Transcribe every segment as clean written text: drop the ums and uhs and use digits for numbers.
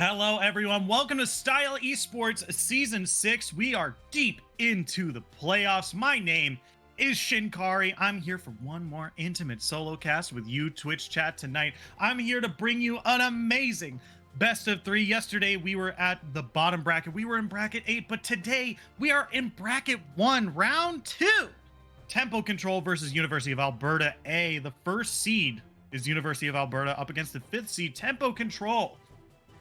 Hello, everyone. Welcome to Style Esports Season 6. We are deep into the playoffs. My name is Shinkari. I'm here for one more intimate solo cast with you, Twitch chat, tonight. I'm here to bring you an amazing best of 3. Yesterday, we were at the bottom bracket. We were in bracket 8, but today we are in bracket 1, round 2. Tempo Control versus University of Alberta A. The first seed is University of Alberta up against the 5th seed, Tempo Control,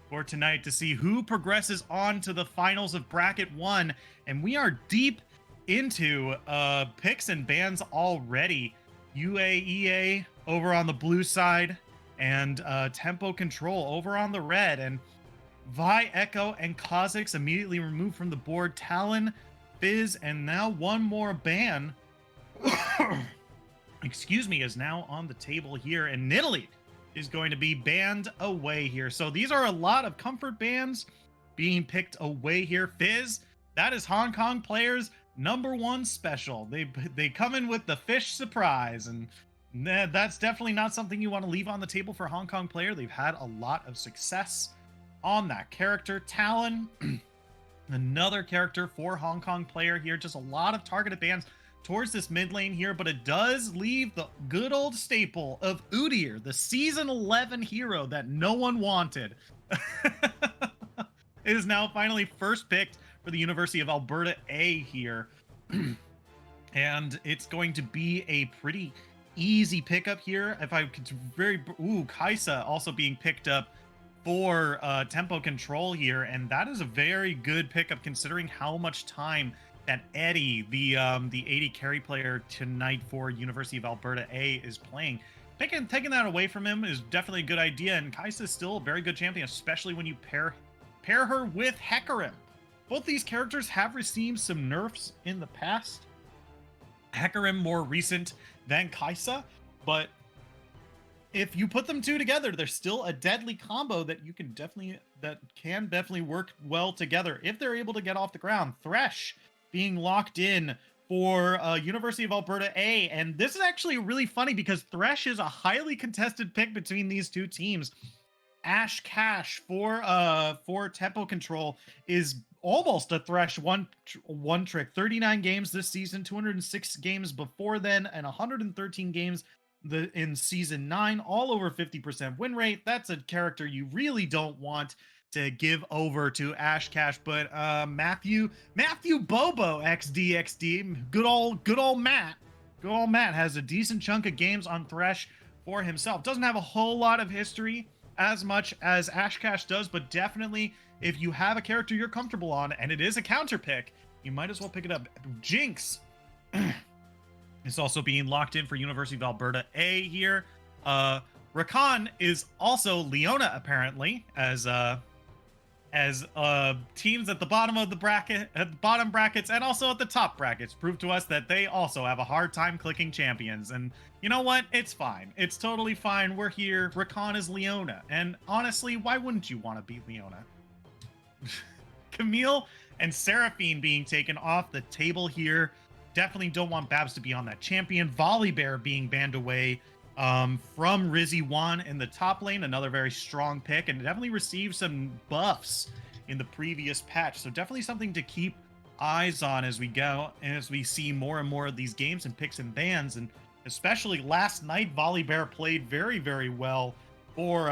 for tonight to see who progresses on to the finals of bracket 1. And we are deep into picks and bans already. UAEA over on the blue side and Tempo Control over on the red. And Vi, Echo, and Kha'Zix immediately removed from the board. Talon, Fizz, and now one more ban excuse me, is now on the table here. And Nidalee is going to be banned away here. So these are a lot of comfort bans being picked away here. Fizz, that is Hong Kong players' #1 special. They come in with the fish surprise, and that's definitely not something you want to leave on the table for Hong Kong player. They've had a lot of success on that character. Talon, another character for Hong Kong player here. Just a lot of targeted bans towards this mid lane here, but it does leave the good old staple of Udyr, the season 11 hero that no one wanted. It is now finally first picked for the University of Alberta A here. And it's going to be a pretty easy pickup here. If I could Kaisa also being picked up for Tempo Control here, and that is a very good pickup considering how much time that Eddie, the 80 carry player tonight for University of Alberta A, is playing. Taking that away from him is definitely a good idea, and Kaisa is still a very good champion, especially when you pair her with Hecarim. Both these characters have received some nerfs in the past. Hecarim more recent than Kaisa, but if you put them two together, they're still a deadly combo that can definitely work well together if they're able to get off the ground. Thresh being locked in for University of Alberta A. And this is actually really funny because Thresh is a highly contested pick between these two teams. Ash Cash for Tempo Control is almost a Thresh one trick. 39 games this season, 206 games before then, and 113 games in season 9, all over 50% win rate. That's a character you really don't want to give over to Ash Cash, but Matthew Bobo XDXD, good old Matt has a decent chunk of games on Thresh for himself. Doesn't have a whole lot of history as much as Ash Cash does, but definitely if you have a character you're comfortable on and it is a counter pick, you might as well pick it up. Jinx is also being locked in for University of Alberta A here. Rakan is also Leona apparently, as teams at the bottom of the bracket, at the bottom brackets, and also at the top brackets prove to us that they also have a hard time clicking champions. And you know what? It's fine. It's totally fine. We're here. Rakan is Leona. And honestly, why wouldn't you want to be Leona? Camille and Seraphine being taken off the table here. Definitely don't want Babs to be on that champion. Volibear being banned away from Rizzy Wan in the top lane, another very strong pick, and definitely received some buffs in the previous patch. So definitely something to keep eyes on as we go and as we see more and more of these games and picks and bans. And especially last night, Volibear played very, very well for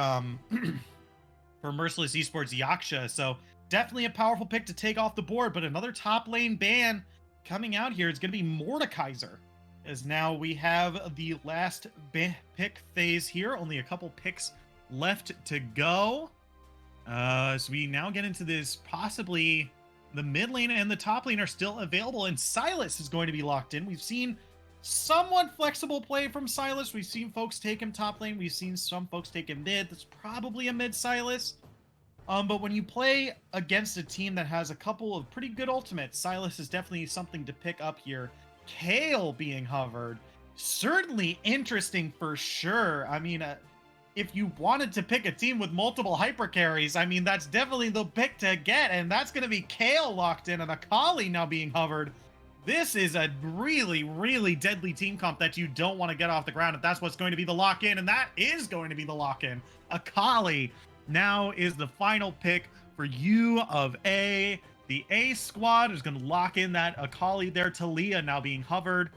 for Merciless Esports Yaksha. So definitely a powerful pick to take off the board. But another top lane ban coming out here is going to be Mordekaiser, as now we have the last pick phase here. Only a couple picks left to go. So we now get into this, possibly the mid lane and the top lane are still available, and Silas is going to be locked in. We've seen somewhat flexible play from Silas. We've seen folks take him top lane. We've seen some folks take him mid. That's probably a mid Silas. But when you play against a team that has a couple of pretty good ultimates, Silas is definitely something to pick up here. Kale being hovered, certainly interesting for sure. I mean, if you wanted to pick a team with multiple hyper carries, I mean, that's definitely the pick to get, and that's going to be Kale locked in and Akali now being hovered. This is a really, really deadly team comp that you don't want to get off the ground if that's what's going to be the lock-in, and that is going to be the lock-in. Akali now is the final pick for U of A. The A squad is going to lock in that Akali there. Talia now being hovered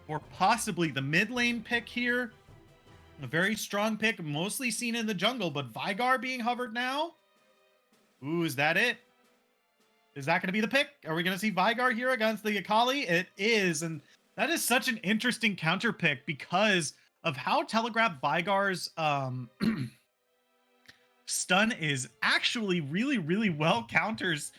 for possibly the mid lane pick here. A very strong pick, mostly seen in the jungle, but Vigar being hovered now. Ooh, is that it? Is that going to be the pick? Are we going to see Vigar here against the Akali? It is, and that is such an interesting counter pick because of how telegraphed Vigar's stun is actually really well counters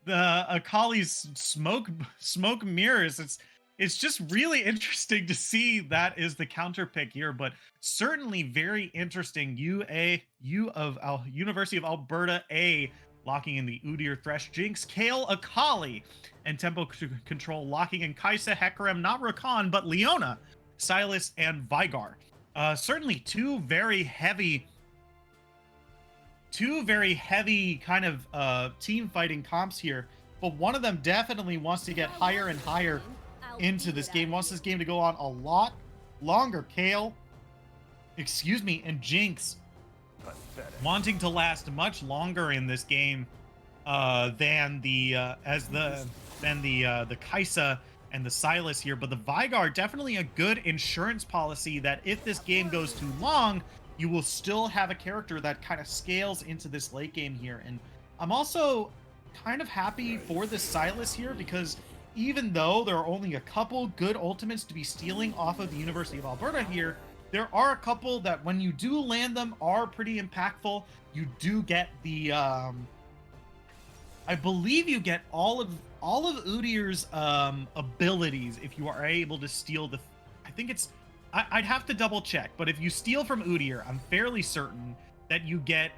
the Akali's smoke mirrors. It's just really interesting to see that is the counter pick here, but certainly very interesting. University of Alberta A locking in the Udyr, Thresh, Jinx, Kayle, Akali, and Tempo Control locking in Kai'Sa, Hecarim, not Rakan, but Leona, Sylas, and Vigar. Certainly two very heavy kind of team fighting comps here, but one of them definitely wants to get higher and higher into this game, wants this game to go on a lot longer. Kayle, and Jinx wanting to last much longer in this game than the Kai'Sa and the Sylas here, but the Vigar definitely a good insurance policy that if this game goes too long, you will still have a character that kind of scales into this late game here. And I'm also kind of happy for the Sylas here because even though there are only a couple good ultimates to be stealing off of the University of Alberta here, there are a couple that when you do land them are pretty impactful. You do get the I believe you get all of Udyr's abilities if you are able to steal the, I think it's, I'd have to double check, but if you steal from Udyr, I'm fairly certain that you get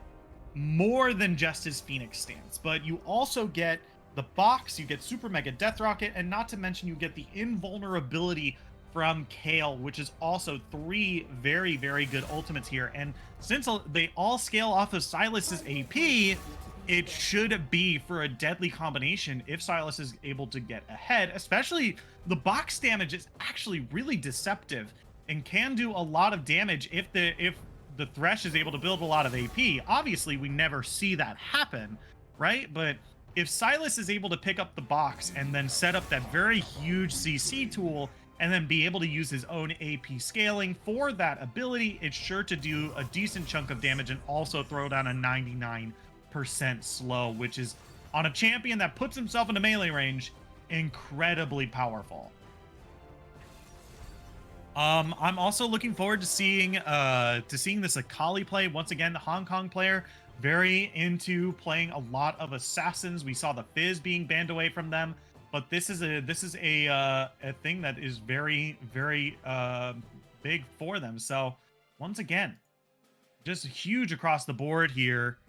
more than just his Phoenix stance, but you also get the box, you get Super Mega Death Rocket, and not to mention you get the invulnerability from Kayle, which is also three very good ultimates here. And since they all scale off of Sylas's AP, it should be for a deadly combination if Sylas is able to get ahead. Especially the box damage is actually really deceptive and can do a lot of damage if the Thresh is able to build a lot of AP. Obviously, we never see that happen, right? But if Sylas is able to pick up the box and then set up that very huge CC tool and then be able to use his own AP scaling for that ability, it's sure to do a decent chunk of damage and also throw down a 99% slow, which is on a champion that puts himself into melee range, incredibly powerful. I'm also looking forward to seeing this Akali play. Once again, the Hong Kong player, very into playing a lot of assassins. We saw the Fizz being banned away from them, but this is a thing that is very big for them. So once again, just huge across the board here.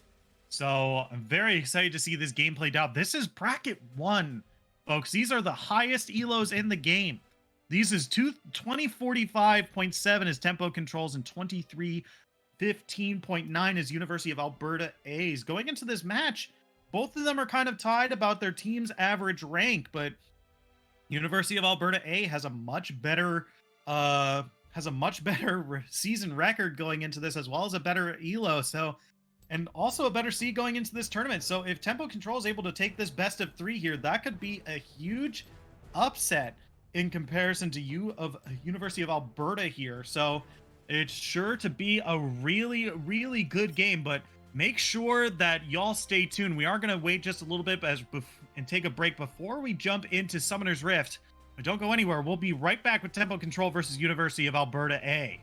So I'm very excited to see this game played out. This is bracket 1, folks. These are the highest elos in the game. These is 2045.7 is Tempo Controls and 2315.9 is University of Alberta A's. Going into this match, both of them are kind of tied about their team's average rank, but University of Alberta A has a much better season record going into this, as well as a better elo. So, and also a better seed going into this tournament. So if Tempo Control is able to take this best of 3 here, that could be a huge upset in comparison to University of Alberta here. So it's sure to be a really good game, but make sure that y'all stay tuned. We are going to wait just a little bit and take a break before we jump into Summoner's Rift. But don't go anywhere. We'll be right back with Tempo Control versus University of Alberta A.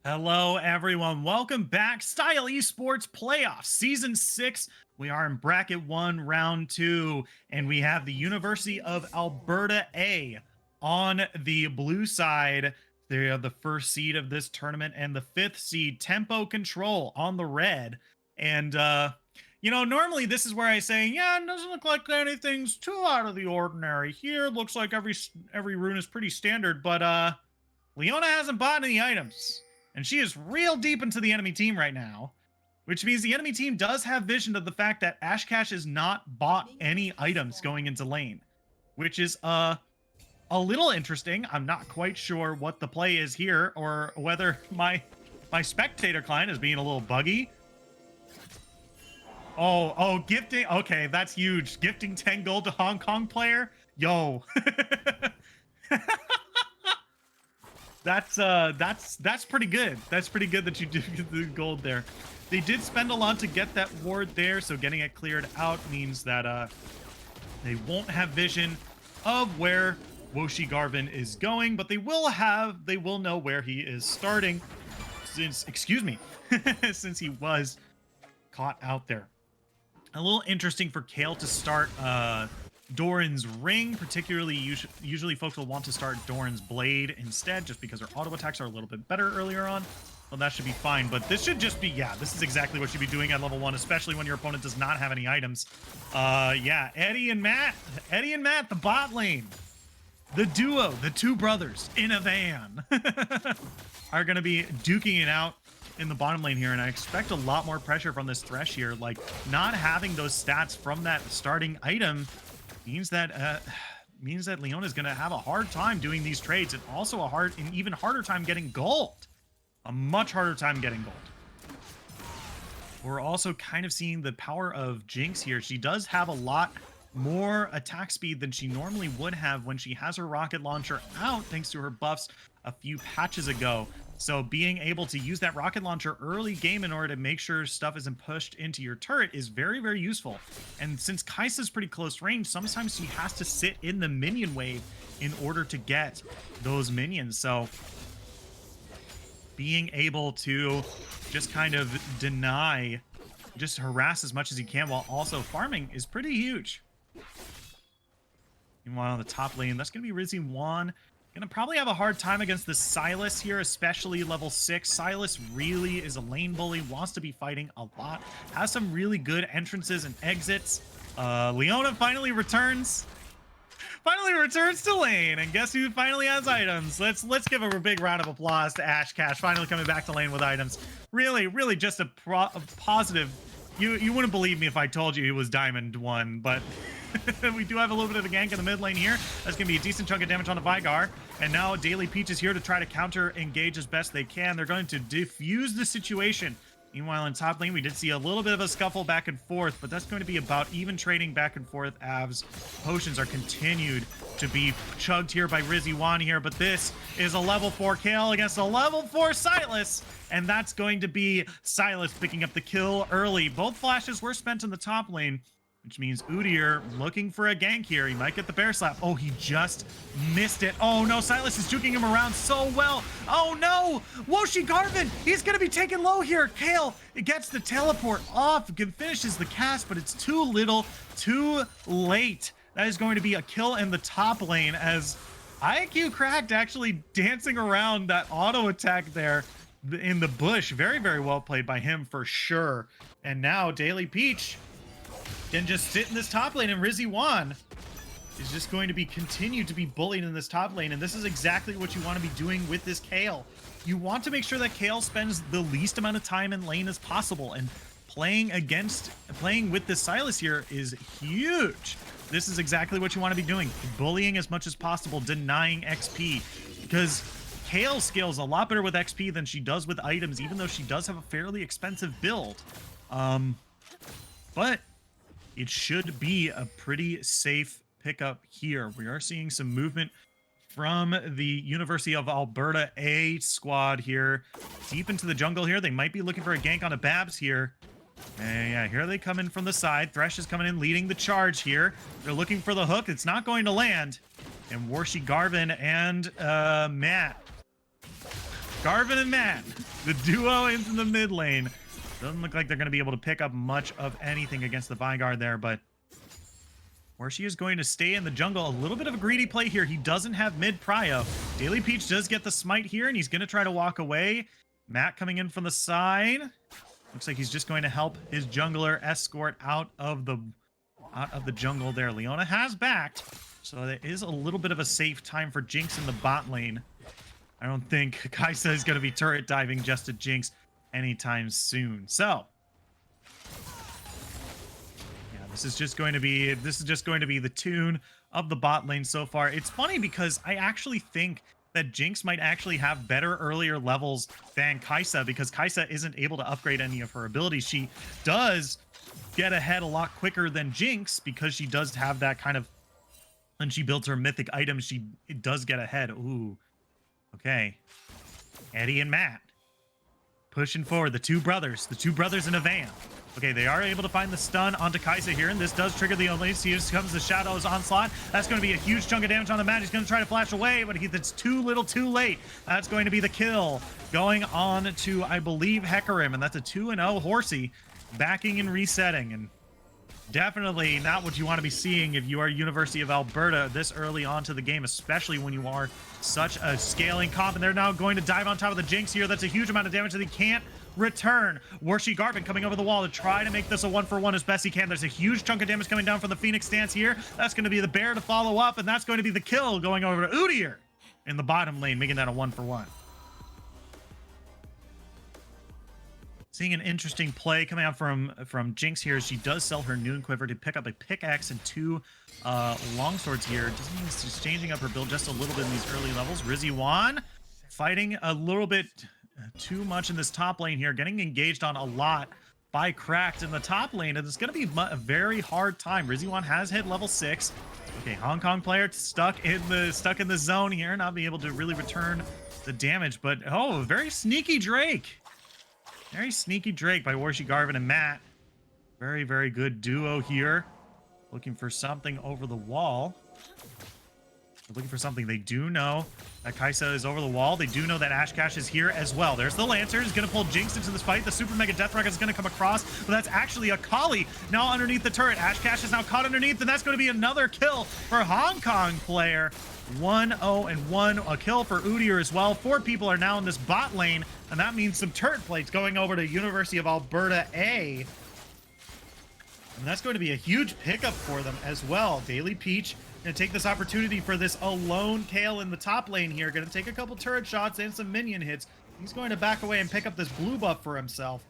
Hello, everyone. Welcome back. Style Esports Playoffs, Season 6. We are in Bracket 1, Round 2, and we have the University of Alberta A on the blue side. They are the first seed of this tournament, and the fifth seed, Tempo Control, on the red. And, normally this is where I say, yeah, it doesn't look like anything's too out of the ordinary. Here, looks like every rune is pretty standard, but, Leona hasn't bought any items. And she is real deep into the enemy team right now, which means the enemy team does have vision of the fact that Ashcash has not bought any items going into lane, which is a little interesting. I'm not quite sure what the play is here, or whether my spectator client is being a little buggy. Oh, gifting. Okay, that's huge. Gifting 10 gold to Hong Kong player. Yo. That's pretty good. That's pretty good that you did get the gold there. They did spend a lot to get that ward there, so getting it cleared out means that they won't have vision of where Woshi Garvin is going, but they will know where he is starting since since he was caught out there. A little interesting for Kale to start Doran's Ring, particularly usually folks will want to start Doran's Blade instead, just because her auto attacks are a little bit better earlier on. Well, that should be fine, but this should just be, yeah, this is exactly what you should be doing at level 1, especially when your opponent does not have any items. Yeah, Eddie and Matt, the bot lane. The duo, the two brothers in a van are going to be duking it out in the bottom lane here, and I expect a lot more pressure from this Thresh here. Like, not having those stats from that starting item means that Leona's going to have a hard time doing these trades, and also an even harder time getting gold. A much harder time getting gold. We're also kind of seeing the power of Jinx here. She does have a lot more attack speed than she normally would have when she has her rocket launcher out, thanks to her buffs a few patches ago. So being able to use that rocket launcher early game in order to make sure stuff isn't pushed into your turret is very, very useful. And since Kai'Sa's pretty close range, sometimes she has to sit in the minion wave in order to get those minions. So being able to just kind of just harass as much as you can while also farming is pretty huge. Meanwhile, on the top lane, that's going to be Rizzy Juan. Gonna probably have a hard time against the Sylas here, especially level 6. Sylas really is a lane bully, wants to be fighting a lot, has some really good entrances and exits. Leona finally returns to lane, and guess who finally has items? Let's give a big round of applause to Ashcash, finally coming back to lane with items. Really just a positive. You wouldn't believe me if I told you he was Diamond 1, but we do have a little bit of a gank in the mid lane here. That's going to be a decent chunk of damage on the Vigar. And now Daily Peach is here to try to counter engage as best they can. They're going to diffuse the situation. Meanwhile, in top lane, we did see a little bit of a scuffle back and forth, but that's going to be about even trading back and forth as potions are continued to be chugged here by Rizzy Juan here. But this is a level 4 kill against a level 4 Sylas, and that's going to be Sylas picking up the kill early. Both flashes were spent in the top lane, which means Udyr looking for a gank here. He might get the bear slap. Oh, he just missed it. Oh no, Sylas is juking him around so well. Oh no, Woshi Garvin, he's gonna be taken low here. Kale, it gets the teleport off, finishes the cast, but it's too little, too late. That is going to be a kill in the top lane as IQ Cracked actually dancing around that auto attack there in the bush. Very, very well played by him for sure. And now Daily Peach can just sit in this top lane, and Rizzy Juan is just going to be continued to be bullied in this top lane, and this is exactly what you want to be doing with this Kale. You want to make sure that Kale spends the least amount of time in lane as possible, and playing with this Sylas here is huge. This is exactly what you want to be doing. Bullying as much as possible, denying XP, because Kale scales a lot better with XP than she does with items, even though she does have a fairly expensive build. But it should be a pretty safe pickup here. We are seeing some movement from the University of Alberta A squad here. Deep into the jungle here. They might be looking for a gank on a Babs here. And yeah, here they come in from the side. Thresh is coming in, leading the charge here. They're looking for the hook. It's not going to land. And Woshi Garvin and Matt. Garvin and Matt The duo into the mid lane. Doesn't look like they're going to be able to pick up much of anything against the Vanguard there, but where she is going to stay in the jungle. A little bit of a greedy play here. He doesn't have mid prio. Daily Peach does get the smite here, and he's going to try to walk away. Matt coming in from the side. Looks like he's just going to help his jungler escort out of the jungle there. Leona has backed, so there is a little bit of a safe time for Jinx in the bot lane. I don't think Kaisa is going to be turret diving just at Jinx anytime soon. So yeah, this is just going to be the tune of the bot lane so far. It's funny because I actually think that Jinx might actually have better earlier levels than Kaisa, because Kaisa isn't able to upgrade any of her abilities. She does get ahead a lot quicker than Jinx because she does have that kind of, when she builds her mythic items, it does get ahead. Ooh, okay. Eddie and Matt pushing forward, the two brothers in a van. Okay, they are able to find the stun onto Kaisa here, and this does trigger the only. Here comes the Shadow's onslaught. That's going to be a huge chunk of damage on the Matt. He's going to try to flash away, but it's too little too late. That's going to be the kill. Going on to, I believe, Hecarim, and that's a 2-0 Horsey backing and resetting, and definitely not what you want to be seeing if you are University of Alberta this early on to the game, especially when you are such a scaling comp. And they're now going to dive on top of the Jinx here. That's a huge amount of damage that he can't return. Worshi Garvin coming over the wall to try to make this a 1-for-1 as best he can. There's a huge chunk of damage coming down from the Phoenix stance here. That's going to be the bear to follow up, and that's going to be the kill going over to Udyr in the bottom lane, making that a 1-for-1. Seeing an interesting play coming out from Jinx here. She does sell her Noon Quiver to pick up a pickaxe and 2 longswords here. Just means she's changing up her build just a little bit in these early levels. Rizzy Wan fighting a little bit too much in this top lane here, getting engaged on a lot by Cracked in the top lane, and it's going to be a very hard time. Rizzy Wan has hit level 6. Okay, Hong Kong player stuck in the zone here, not being able to really return the damage, but oh, very sneaky Drake. Very sneaky Drake by Worshi Garvin and Matt. Very, very good duo here. Looking for something over the wall. They're looking for something. They do know that Kaisa is over the wall. They do know that Ashcash is here as well. There's the Lancer. He's going to pull Jinx into this fight. The Super Mega Death Rocket is going to come across, but that's actually a Kali now underneath the turret. Ashcash is now caught underneath, and that's going to be another kill for Hong Kong player. 1-0-1, a kill for Udyr as well. 4 people are now in this bot lane, and that means some turret plates going over to University of Alberta A. And that's going to be a huge pickup for them as well. Daily Peach going to take this opportunity for this alone Kale in the top lane here. Going to take a couple turret shots and some minion hits. He's going to back away and pick up this blue buff for himself.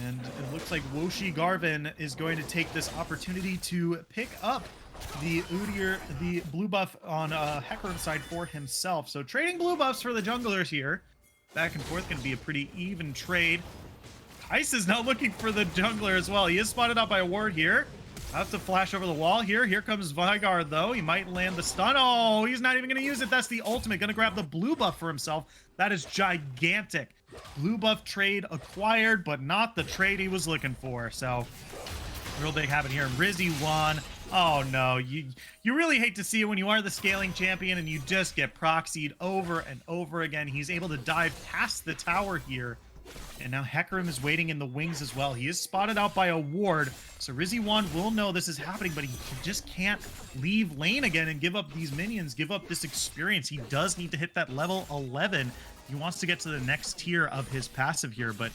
And it looks like Worshi Garvin is going to take this opportunity to pick up the Udyr, the blue buff on Hecarim's side for himself. So trading blue buffs for the junglers here. Back and forth, going to be a pretty even trade. Ice is now looking for the jungler as well. He is spotted out by a ward here. I have to flash over the wall here. Here comes Vigard, though. He might land the stun. Oh, he's not even going to use it. That's the ultimate. Going to grab the blue buff for himself. That is gigantic. Blue buff trade acquired, but not the trade he was looking for. So, real big happen here. Rizzy Wan. Oh, no. You really hate to see it when you are the scaling champion and you just get proxied over and over again. He's able to dive past the tower here. And now Hecarim is waiting in the wings as well. He is spotted out by a ward. So Rizzy Wan will know this is happening, but he just can't leave lane again and give up these minions, give up this experience. He does need to hit that level 11. He wants to get to the next tier of his passive here, but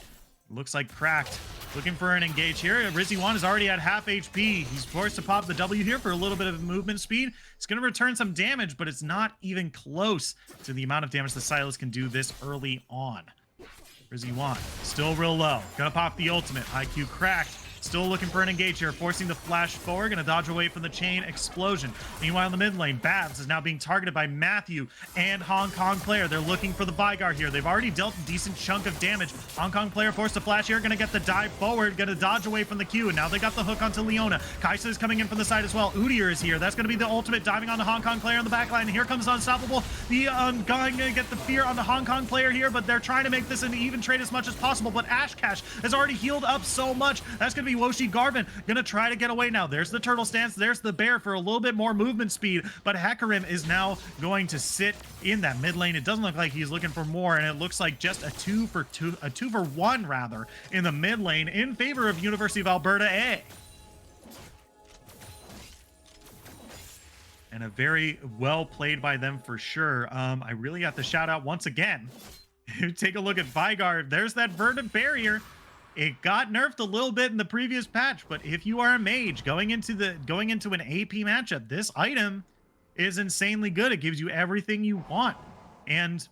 looks like Cracked looking for an engage here. Rizzy Wan is already at half HP. He's forced to pop the W here for a little bit of movement speed. It's going to return some damage, but it's not even close to the amount of damage the Silas can do this early on. Rizzy Wan still real low. Gonna pop the ultimate. IQ Cracked. Still looking for an engage here, forcing the flash forward. Gonna dodge away from the chain explosion. Meanwhile, in the mid lane, Babs is now being targeted by Matthew and Hong Kong player. They're looking for the Vigard here. They've already dealt a decent chunk of damage. Hong Kong player forced to flash here. Gonna get the dive forward. Gonna dodge away from the Q. And now they got the hook onto Leona. Kaisa is coming in from the side as well. Udyr is here. That's gonna be the ultimate, diving on the Hong Kong player on the back line. And here comes Unstoppable. The going to get the fear on the Hong Kong player here, but they're trying to make this an even trade as much as possible. But Ashcash has already healed up so much. That's gonna be Woshi Garvin gonna try to get away now. There's the turtle stance. There's the bear for a little bit more movement speed, but Hecarim is now going to sit in that mid lane. It doesn't look like he's looking for more, and it looks like just a two for one rather in the mid lane in favor of University of Alberta A. And a very well played by them for sure. I really have to shout out once again. Take a look at Vygar. There's that verdant barrier. It got nerfed a little bit in the previous patch, but if you are a mage going into an AP matchup, this item is insanely good. It gives you everything you want. And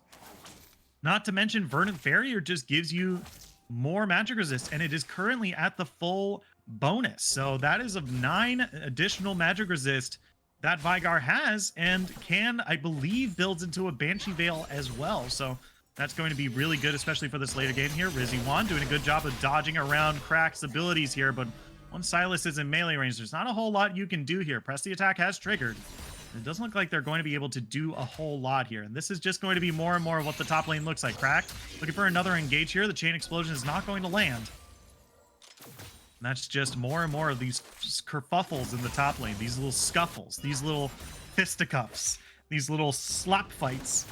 not to mention verdant barrier just gives you more magic resist, and it is currently at the full bonus. So that is of 9 additional magic resist that Vygar has, and can, I believe, builds into a Banshee Veil as well. So that's going to be really good, especially for this later game here. Rizzy1 doing a good job of dodging around Crack's abilities here, but once Silas is in melee range, there's not a whole lot you can do here. Press the attack has triggered. It doesn't look like they're going to be able to do a whole lot here, and this is just going to be more and more of what the top lane looks like. Crack looking for another engage here. The chain explosion is not going to land. And that's just more and more of these kerfuffles in the top lane, these little scuffles, these little fisticuffs, these little slap fights.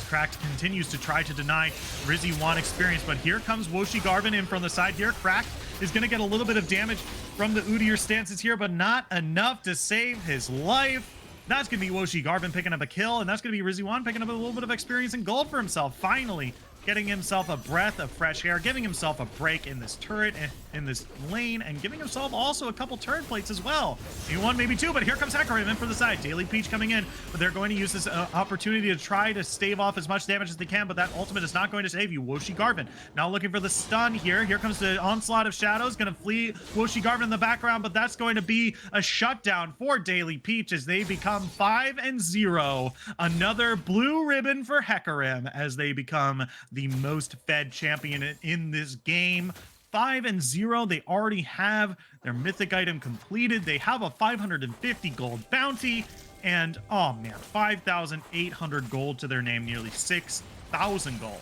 Cracked continues to try to deny Rizzy1 experience, but here comes Woshi Garvin in from the side here. Cracked is going to get a little bit of damage from the Udyr stances here, but not enough to save his life. That's going to be Woshi Garvin picking up a kill, and that's going to be Rizzy1 picking up a little bit of experience and gold for himself. Finally, getting himself a breath of fresh air, giving himself a break in this turret, in this lane, and giving himself also a couple turret plates as well. Maybe 1, maybe 2, but here comes Hecarim in for the side. Daily Peach coming in, but they're going to use this opportunity to try to stave off as much damage as they can, but that ultimate is not going to save you. Woshi Garvin now looking for the stun here. Here comes the onslaught of shadows, going to flee Woshi Garvin in the background, but that's going to be a shutdown for Daily Peach as they become 5-0. Another blue ribbon for Hecarim as they become the most fed champion in this game. 5-0. They already have their mythic item completed. They have a 550 gold bounty, and oh man, 5,800 gold to their name, nearly 6,000 gold.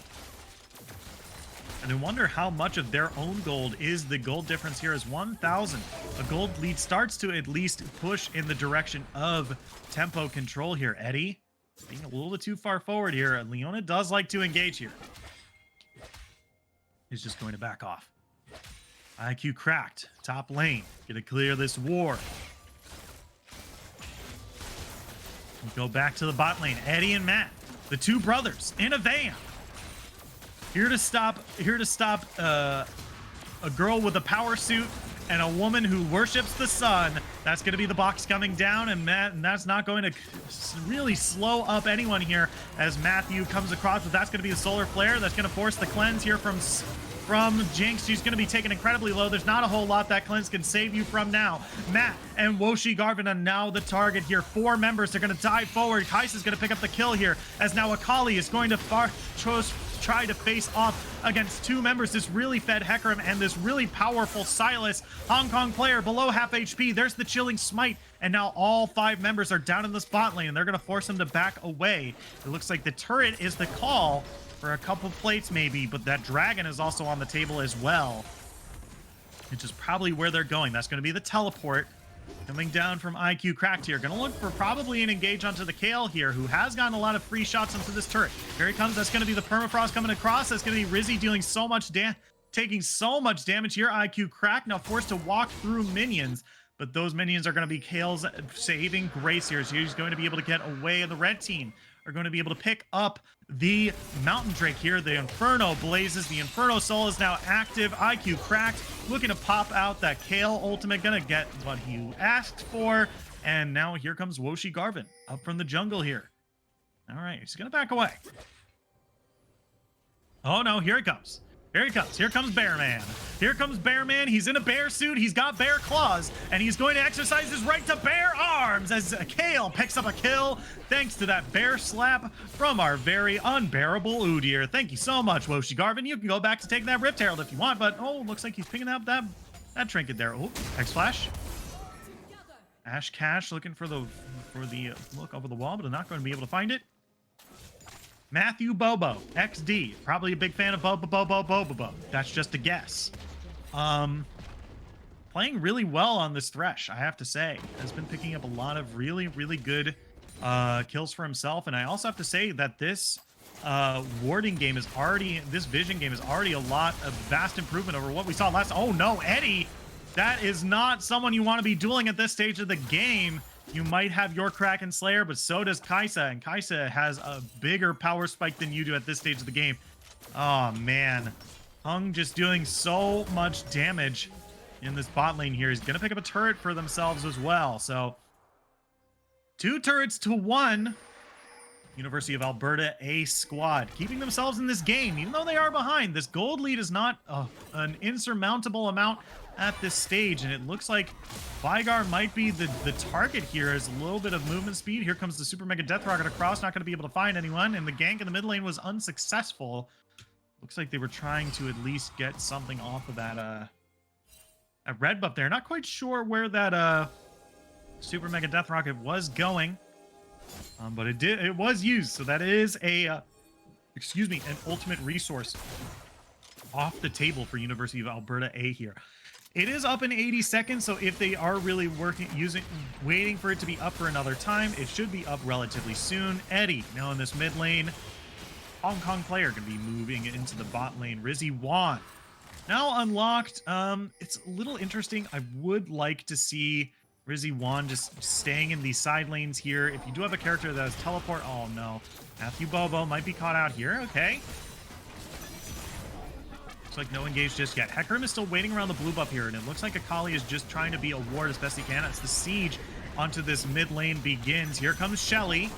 And I wonder how much of their own gold is the gold difference here is 1,000. A gold lead starts to at least push in the direction of tempo control here. Eddie being a little bit too far forward here. Leona does like to engage here. He's just going to back off. IQ cracked. Top lane. Gonna clear this ward. Go back to the bot lane. Eddie and Matt, the two brothers in a van. Here to stop a girl with a power suit and a woman who worships the sun. That's going to be the box coming down, and that's not going to really slow up anyone here as Matthew comes across, but that's going to be the solar flare. That's going to force the cleanse here from Jinx. She's going to be taken incredibly low. There's not a whole lot that cleanse can save you from now. Matt and Woshi Garvin are now the target here. 4 members are going to dive forward. Kais is going to pick up the kill here as now Akali is going to try to face off against 2 members. This really fed Hecarim and this really powerful Silas. Hong Kong player below half HP. There's the chilling smite. And now all 5 members are down in the spot lane, and they're going to force them to back away. It looks like the turret is the call for a couple plates maybe, but that dragon is also on the table as well, which is probably where they're going. That's going to be the teleport coming down from IQ Cracked here. Going to look for probably an engage onto the Kale here, who has gotten a lot of free shots into this turret. Here he comes. That's going to be the permafrost coming across. That's going to be Rizzy dealing so much taking so much damage here. IQ Cracked now forced to walk through minions, but those minions are going to be Kale's saving grace here. So he's going to be able to get away, and the red team are going to be able to pick up the Mountain Drake here. The Inferno blazes. The Inferno Soul is now active. IQ Cracked looking to pop out that Kale ultimate. Gonna get what he asked for. And now here comes Woshi Garvin up from the jungle here. All right, he's gonna back away. Oh no, here he comes. Here he comes. Here comes Bearman. Here comes Bearman. He's in a bear suit. He's got bear claws, and he's going to exercise his right to bear arms as Kale picks up a kill thanks to that bear slap from our very unbearable Udyr. Thank you so much, Woshi Garvin. You can go back to taking that Rift Herald if you want, but oh, looks like he's picking up that trinket there. Oh, X-Flash. Ash Cash looking for the look over the wall, but not going to be able to find it. Matthew Bobo, XD, probably a big fan of Bobo. That's just a guess. Playing really well on this Thresh, I have to say. Has been picking up a lot of really, really good kills for himself. And I also have to say that this warding game is already, this vision game is already a lot of vast improvement over what we saw last. Oh no, Eddie, that is not someone you want to be dueling at this stage of the game. You might have your Kraken Slayer, but so does Kaisa, and Kaisa has a bigger power spike than you do at this stage of the game. Oh man, Hung just doing so much damage in this bot lane here. He's gonna pick up a turret for themselves as well. So 2 turrets to 1. University of Alberta A squad keeping themselves in this game, even though they are behind. This gold lead is not an insurmountable amount at this stage, and it looks like Vigar might be the target here. As a little bit of movement speed. Here comes the super mega death rocket across, not going to be able to find anyone, and the gank in the mid lane was unsuccessful. Looks like they were trying to at least get something off of that red buff there. Not quite sure where that super mega death rocket was going, but it was used, so that is a excuse me, an ultimate resource off the table for University of Alberta A here. It is up in 80 seconds, so if they are really waiting for it to be up for another time, it should be up relatively soon. Eddie now in this mid lane. Hong Kong player going to be moving into the bot lane. Rizzy Wan now unlocked. It's a little interesting. I would like to see Rizzy Wan just staying in these side lanes here. If you do have a character that has teleport, oh no. Matthew Bobo might be caught out here. Okay. Looks like no engage just yet. Hecarim is still waiting around the blue buff here, and it looks like Akali is just trying to be a ward as best he can as the siege onto this mid lane begins. Here comes Shelly.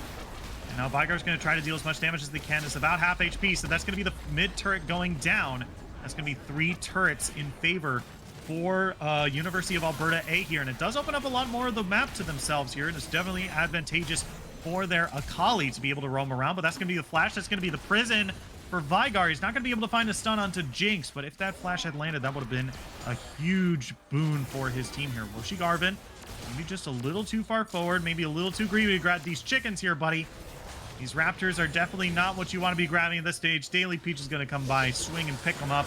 And now Vigar's going to try to deal as much damage as they can. It's about half HP, so that's going to be the mid turret going down. That's going to be 3 turrets in favor for University of Alberta A here. And it does open up a lot more of the map to themselves here, and it's definitely advantageous for their Akali to be able to roam around. But that's going to be the flash. That's going to be the prison for Vigar. He's not going to be able to find a stun onto Jinx, but if that flash had landed, that would have been a huge boon for his team here. Woshi Garvin, maybe just a little too far forward, maybe a little too greedy to grab these chickens here, buddy. These raptors are definitely not what you want to be grabbing at this stage. Daily Peach is going to come by, swing, and pick them up.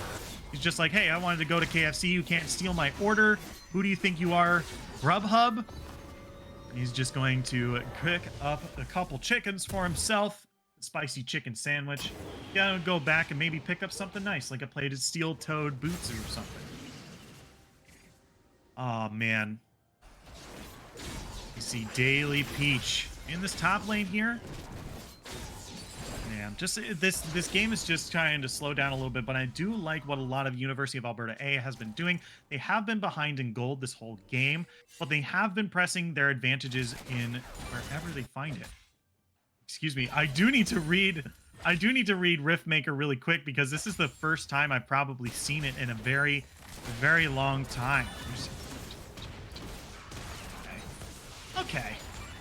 He's just like, hey, I wanted to go to KFC. You can't steal my order. Who do you think you are? Grubhub? He's just going to pick up a couple chickens for himself. Spicy chicken sandwich. Gotta go back and maybe pick up something nice, like a plate of steel-toed boots or something. Oh man. You see Daily Peach in this top lane here. Man, just this game is just trying to slow down a little bit, but I do like what a lot of University of Alberta A has been doing. They have been behind in gold this whole game, but they have been pressing their advantages in wherever they find it. Excuse me, I do need to read Riftmaker really quick, because this is the first time I've probably seen it in a very, very long time.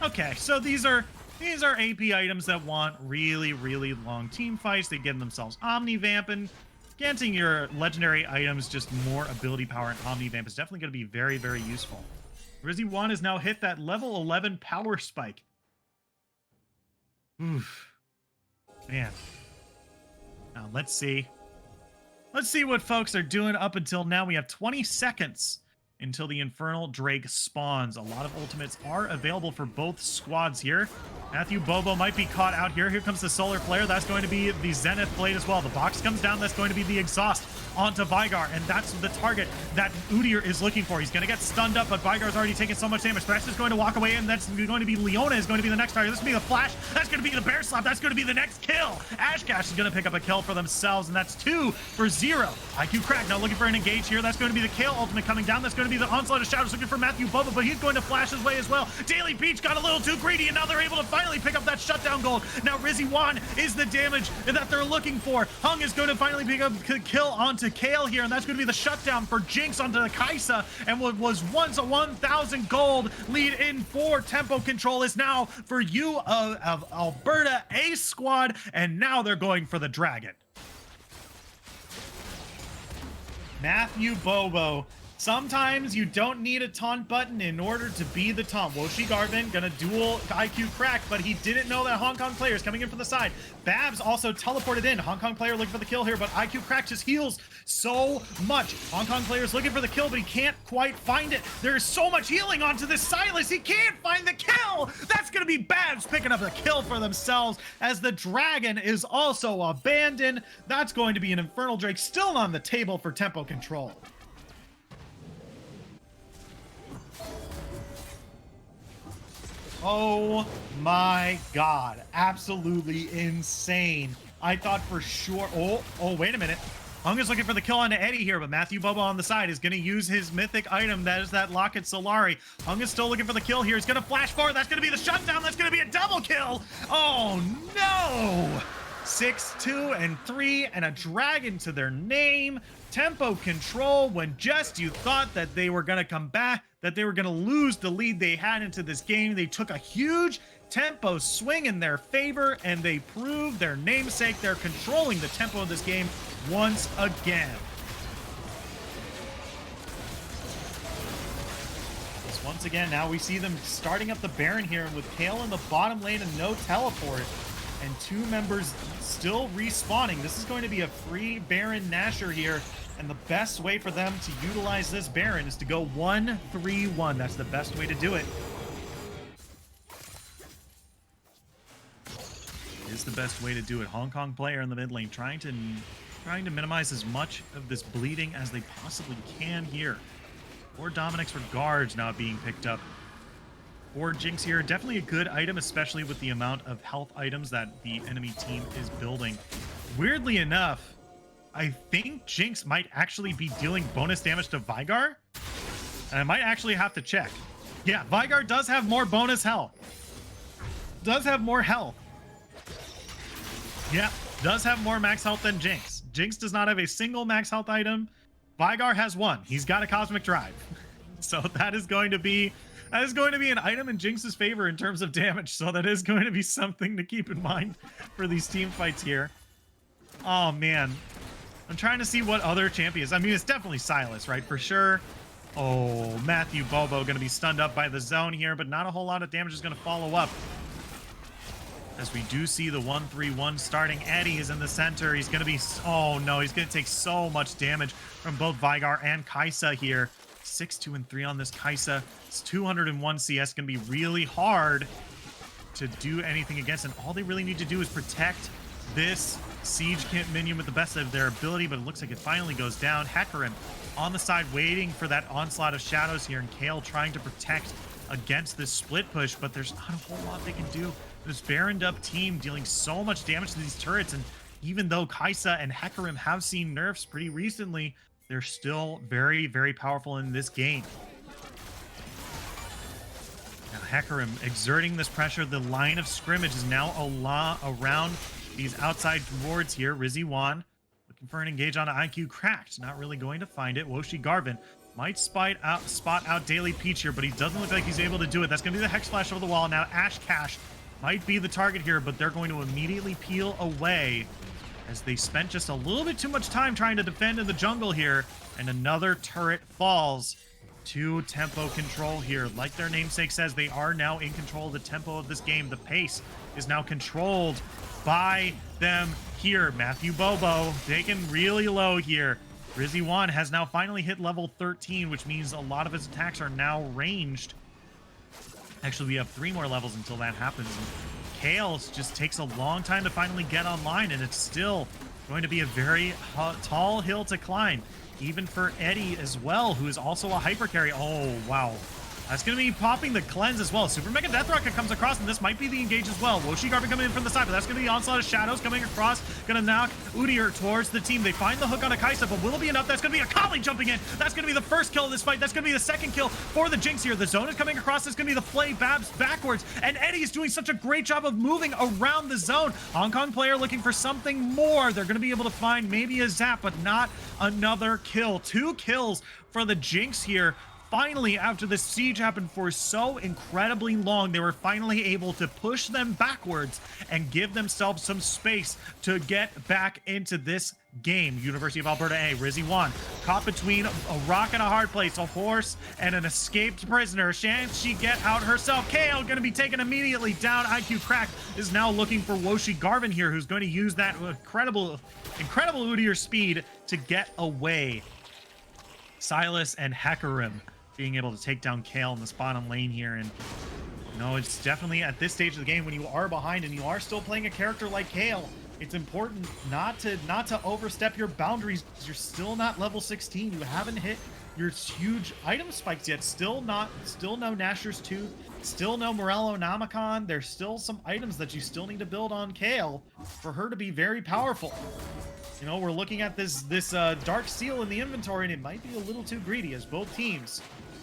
Okay. So these are AP items that want really, really long team fights. They get themselves Omni-Vamp, and granting your legendary items just more ability power, and Omni-Vamp is definitely going to be very, very useful. Rizzy Wan has now hit that level 11 power spike. Oof. Man. Now, let's see. Let's see what folks are doing up until now. We have 20 seconds until the Infernal Drake spawns. A lot of ultimates are available for both squads here. Matthew Bobo might be caught out here. Here comes the Solar Flare. That's going to be the Zenith Blade as well. The box comes down. That's going to be the Exhaust onto Vigar, and that's the target that Udyr is looking for. He's going to get stunned up, but Vigar's already taken so much damage. Thresh is going to walk away, and that's going to be Leona is going to be the next target. This is going to be the Flash. That's going to be the Bear Slap. That's going to be the next kill. Ashcash is going to pick up a kill for themselves, and that's 2 for 0. IQ Crack now looking for an engage here. That's going to be the kill. Ultimate coming down. That's going to be the Onslaught of Shadows looking for Matthew Bobo, but he's going to flash his way as well. Daily Peach got a little too greedy, and now they're able to finally pick up that shutdown gold. Now Rizzy Wan is the damage that they're looking for. Hung is going to finally pick up a kill onto Kale here, and that's going to be the shutdown for Jinx onto the Kaisa, and what was once a 1,000 gold lead in for tempo control is now for you of Alberta A squad, and now they're going for the dragon. Matthew Bobo Sometimes you don't need a taunt button in order to be the taunt. Woshi Garvin gonna duel IQ Crack, but he didn't know that Hong Kong player is coming in from the side. Babs also teleported in. Hong Kong player looking for the kill here, but IQ Crack just heals so much. Hong Kong player is looking for the kill, but he can't quite find it. There is so much healing onto this Silas. He can't find the kill. That's gonna be Babs picking up the kill for themselves as the dragon is also abandoned. That's going to be an Infernal Drake still on the table for tempo control. Oh my god, absolutely insane. I thought for sure, oh, wait a minute. Hung is looking for the kill on Eddie here, but Matthew Bubba on the side is going to use his mythic item, that is that Locket Solari. Hung is still looking for the kill here. He's going to flash forward. That's going to be the shutdown. That's going to be a double kill. Oh no! 6, 2, and 3, and a dragon to their name. Tempo control when just you thought that they were going to come back, that they were going to lose the lead they had into this game. They took a huge tempo swing in their favor, and they proved their namesake. They're controlling the tempo of this game once again. Once again, now we see them starting up the Baron here with Kale in the bottom lane and no teleport. And 2 members still respawning. This is going to be a free Baron Nasher here. And the best way for them to utilize this Baron is to go 1-3-1. That's the best way to do it. Is the best way to do it. Hong Kong player in the mid lane trying to minimize as much of this bleeding as they possibly can here. 4 Dominic's Regards now being picked up. 4 Jinx here, definitely a good item, especially with the amount of health items that the enemy team is building. Weirdly enough, I think Jinx might actually be dealing bonus damage to Vigar, and I might actually have to check. Yeah, Vigar does have more bonus health. Does have more health. Yeah, does have more max health than Jinx. Jinx does not have a single max health item. Vigar has 1. He's got a Cosmic Drive. So that is going to be an item in Jinx's favor in terms of damage. So that is going to be something to keep in mind for these team fights here. Oh, man. I'm trying to see what other champions. I mean, it's definitely Silas, right? For sure. Oh, Matthew Bobo going to be stunned up by the zone here, but not a whole lot of damage is going to follow up. As we do see the 1-3-1 starting. Eddie is in the center. He's going to be... Oh, no. He's going to take so much damage from both Vigar and Kaisa here. 6, 2, and 3 on this Kaisa. It's 201 CS. Going to be really hard to do anything against. And all they really need to do is protect this Siege minion with the best of their ability. But it looks like it finally goes down. Hecarim on the side waiting for that onslaught of shadows here. And Kale trying to protect against this split push. But there's not a whole lot they can do. This Baroned up team dealing so much damage to these turrets, and even though Kaisa and Hecarim have seen nerfs pretty recently, they're still very, very powerful in this game. Now Hecarim exerting this pressure. The line of scrimmage is now around these outside wards here. Rizzy Wan looking for an engage on IQ Cracked. Not really going to find it. Woshi Garvin might spot out Daily Peach here, but he doesn't look like he's able to do it. That's going to be the Hex Flash over the wall. Now Ash Cash might be the target here, but they're going to immediately peel away as they spent just a little bit too much time trying to defend in the jungle here. And another turret falls to tempo control here. Like their namesake says, they are now in control of the tempo of this game. The pace is now controlled by them here. Matthew Bobo taken really low here. Rizzy Wan has now finally hit level 13, which means a lot of his attacks are now ranged. Actually, we have 3 more levels until that happens. And Kale just takes a long time to finally get online, and it's still going to be a very tall hill to climb, even for Eddie as well, who is also a hyper carry. Oh, wow. That's going to be popping the cleanse as well. Super Mega Death Rocket comes across, and this might be the engage as well. Woshi Garvin coming in from the side, but that's going to be onslaught of shadows coming across. Going to knock Udyr towards the team. They find the hook on a Kaisa, but will it be enough? That's going to be a Kali jumping in. That's going to be the first kill of this fight. That's going to be the second kill for the Jinx here. The zone is coming across. It's going to be the Flay Babs backwards, and Eddie is doing such a great job of moving around the zone. Hong Kong player looking for something more. They're going to be able to find maybe a zap, but not another kill. 2 kills for the Jinx here. Finally, after the siege happened for so incredibly long, they were finally able to push them backwards and give themselves some space to get back into this game. University of Alberta A, Rizzy 1, caught between a rock and a hard place, a horse and an escaped prisoner. Can she get out herself? Kale gonna be taken immediately down. IQ Cracked is now looking for Woshi Garvin here, who's going to use that incredible Udyr speed to get away. Silas and Hecarim being able to take down Kale in this bottom lane here. And you know, it's definitely at this stage of the game when you are behind and you are still playing a character like Kale, it's important not to overstep your boundaries. You're still not level 16. You haven't hit your huge item spikes yet. Still no Nashor's Tooth, still no Morello Namicon. There's still some items that you still need to build on Kale for her to be very powerful. You know, we're looking at this Dark Seal in the inventory, and it might be a little too greedy as both teams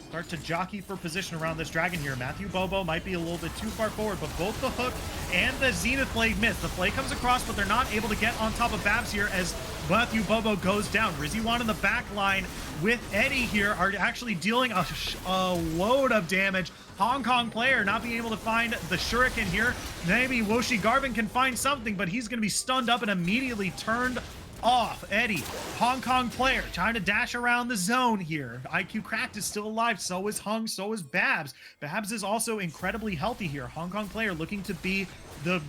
start to jockey for position around this dragon here. Matthew Bobo might be a little bit too far forward, but both the hook and the Zenith Blade miss. The play comes across, but they're not able to get on top of Babs here as Matthew Bobo goes down. Rizzy 1 in the back line with Eddie here are actually dealing a load of damage. Hong Kong player not being able to find the shuriken here. Maybe Woshi Garvin can find something, but he's going to be stunned up and immediately turned off. Eddie, Hong Kong player, trying to dash around the zone here. IQ Cracked is still alive. So is Hung. So is Babs. Babs is also incredibly healthy here. Hong Kong player looking to be the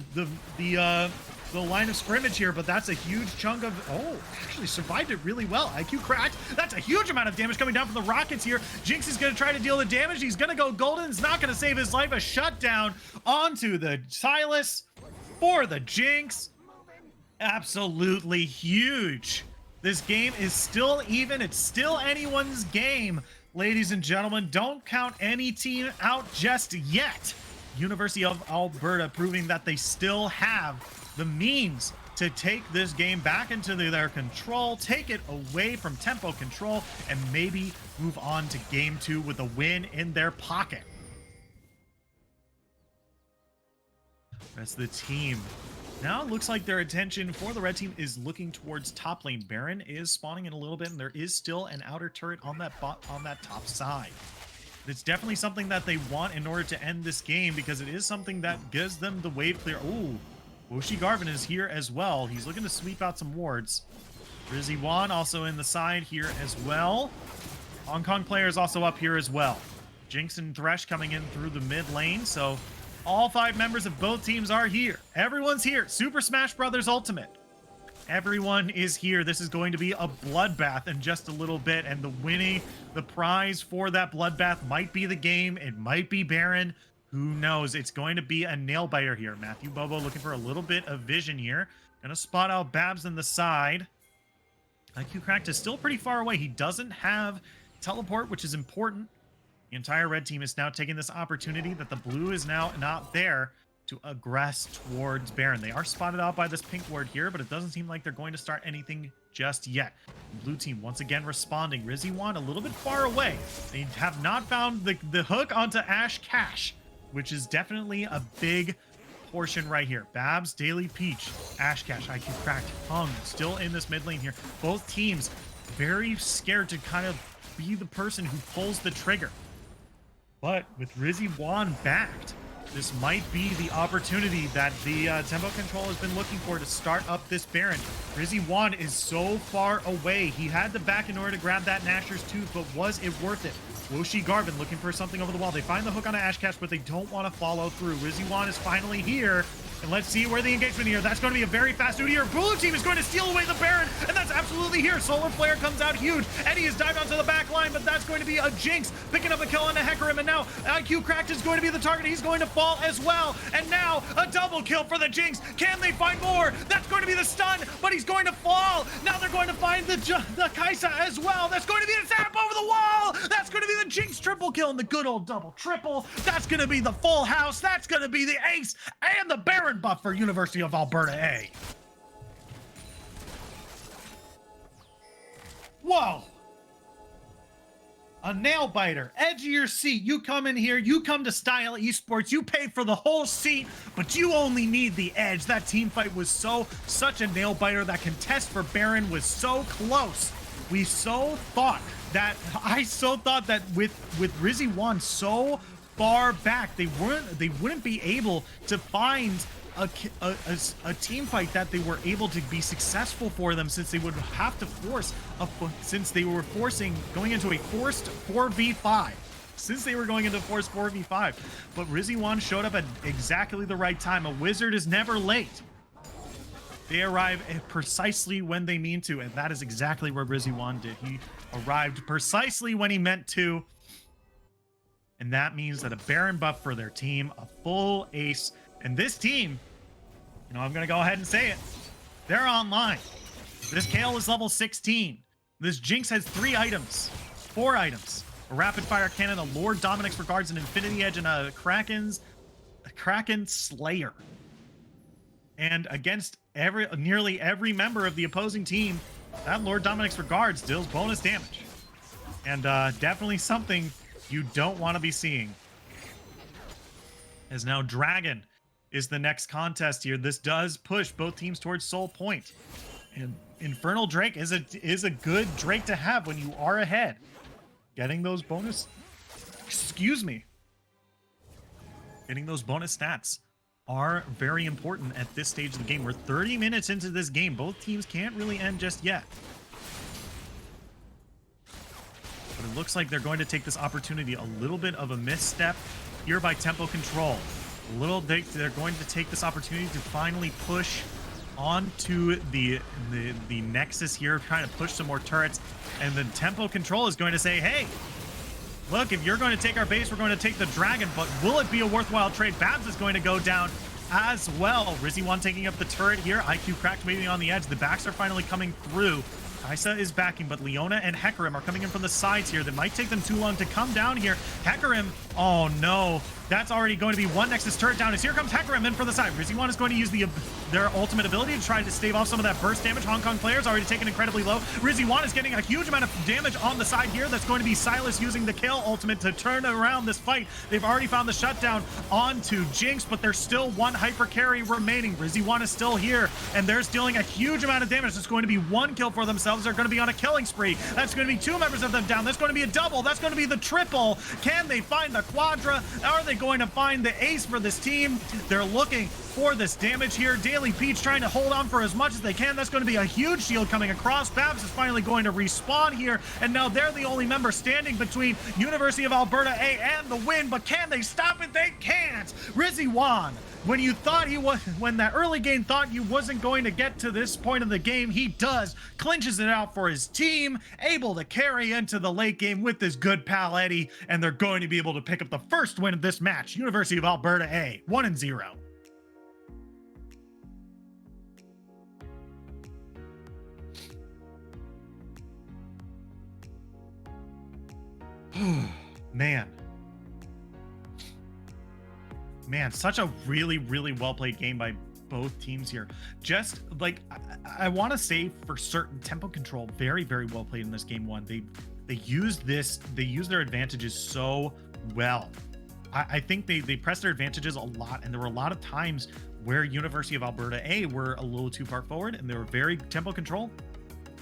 line of scrimmage here, but that's a huge chunk of... Oh, actually survived it really well. IQ Cracked. That's a huge amount of damage coming down from the rockets here. Jinx is going to try to deal the damage. He's going to go golden. It's not going to save his life. A shutdown onto the Silas for the Jinx. Absolutely huge. This game is still even. It's still anyone's game, ladies and gentlemen. Don't count any team out just yet. University of Alberta proving that they still have the means to take this game back into their control, take it away from tempo control, and maybe move on to game 2 with a win in their pocket. That's the team. Now it looks like their attention for the red team is looking towards top lane. Baron is spawning in a little bit, and there is still an outer turret on that top side. It's definitely something that they want in order to end this game, because it is something that gives them the wave clear. Ooh, Woshi Garvin is here as well. He's looking to sweep out some wards. Rizzy 1 also in the side here as well. Hong Kong player is also up here as well. Jinx and Thresh coming in through the mid lane, so all 5 members of both teams are here. Everyone's here. Super Smash Brothers Ultimate. Everyone is here. This is going to be a bloodbath in just a little bit, and the prize for that bloodbath might be the game. It might be Baron. Who knows? It's going to be a nail biter here. Matthew Bobo looking for a little bit of vision here. Gonna spot out Babs in the side. IQ Cracked is still pretty far away. He doesn't have teleport, which is important. The entire red team is now taking this opportunity that the blue is now not there to aggress towards Baron. They are spotted out by this pink ward here, but it doesn't seem like they're going to start anything just yet. Blue team once again responding. Rizzy 1 a little bit far away. They have not found the hook onto Ash Cash, which is definitely a big portion right here. Babs, Daily Peach, Ash Cash, IQ Cracked, Hung still in this mid lane here. Both teams very scared to kind of be the person who pulls the trigger. But with Rizzy 1 backed, this might be the opportunity that the tempo control has been looking for to start up this Baron. Rizzy 1 is so far away. He had the back in order to grab that Nashor's Tooth, but was it worth it? Woshi Garvin looking for something over the wall. They find the hook on Ash Cash, but they don't want to follow through. Rizzy 1 is finally here. And let's see where the engagement here. That's going to be a very fast Udyr. Blue team is going to steal away the Baron, and that's absolutely here. Solar Flare comes out huge. Eddie is dived onto the back line, but that's going to be a Jinx picking up a kill on the Hecarim, and now IQ Cracked is going to be the target. He's going to fall as well, and now a double kill for the Jinx. Can they find more? That's going to be the stun, but he's going to fall. Now they're going to find the Kaisa as well. That's going to be the tap over the wall. That's going to be the Jinx triple kill and the good old double triple. That's going to be the full house. That's going to be the ace and the Baron buff for University of Alberta A. Whoa. A nail biter, edge of your seat. You come in here, you come to Style Esports, you pay for the whole seat, but you only need the edge. That team fight was such a nail biter. That contest for Baron was so close. I so thought that with Rizzy 1 so far back, they wouldn't be able to find a team fight that they were able to be successful for them, since they would have to force since they were going into a forced 4v5. Since they were going into forced 4v5, but Rizzy1 showed up at exactly the right time. A wizard is never late. They arrive precisely when they mean to, and that is exactly what Rizzy1 did. He arrived precisely when he meant to, and that means that a Baron buff for their team, a full ace, and this team, I'm going to go ahead and say it, they're online. This Kale is level 16. This Jinx has 4 items. A rapid fire cannon, a Lord Dominic's Regards, an Infinity Edge, and a Kraken Slayer. And against nearly every member of the opposing team, that Lord Dominic's Regards deals bonus damage. And definitely something you don't want to be seeing. As now Dragon is the next contest here. This does push both teams towards Soul Point. And Infernal Drake is a good Drake to have when you are ahead. Getting those bonus... Getting those bonus stats are very important at this stage of the game. We're 30 minutes into this game. Both teams can't really end just yet. But it looks like they're going to take this opportunity. A little bit of a misstep here by Tempo Control. They're going to take this opportunity to finally push onto the Nexus here, trying to push some more turrets. And the Tempo Control is going to say, hey, look, if you're going to take our base, we're going to take the Dragon, but will it be a worthwhile trade? Babs is going to go down as well. Rizzy1 taking up the turret here. IQ cracked, waiting on the edge. The backs are finally coming through. Kaisa is backing, but Leona and Hecarim are coming in from the sides here. That might take them too long to come down here. Hecarim, oh no. That's already going to be one Nexus turret down as here comes Hecarim in from the side. Rizzy1 is going to use their ultimate ability to try to stave off some of that burst damage. Hong Kong players already taken incredibly low. Rizzy1 is getting a huge amount of damage on the side here. That's going to be Silas using the Kale ultimate to turn around this fight. They've already found the shutdown onto Jinx, but there's still one hyper carry remaining. Rizzy1 is still here, and they're dealing a huge amount of damage. It's going to be 1 kill for themselves. They're going to be on a killing spree. That's going to be 2 members of them down. That's going to be a double. That's going to be the triple. Can they find the quadra? Are they going to find the ace for this team? They're looking for this damage here. Daily Peach trying to hold on for as much as they can. That's going to be a huge shield coming across. Babs is finally going to respawn here, and now they're the only member standing between University of Alberta A and the win, but can they stop it? They can't. Rizzy1, when that early game thought you wasn't going to get to this point of the game, he does. Clinches it out for his team, able to carry into the late game with his good pal Eddie, and they're going to be able to pick up the first win of this match. University of Alberta A, 1-0. Man, such a really, really well-played game by both teams here. Just like, I want to say for certain, Tempo Control, very, very well played in this game one. They used their advantages so well. I think they pressed their advantages a lot, and there were a lot of times where University of Alberta A were a little too far forward, and they were very Tempo Control.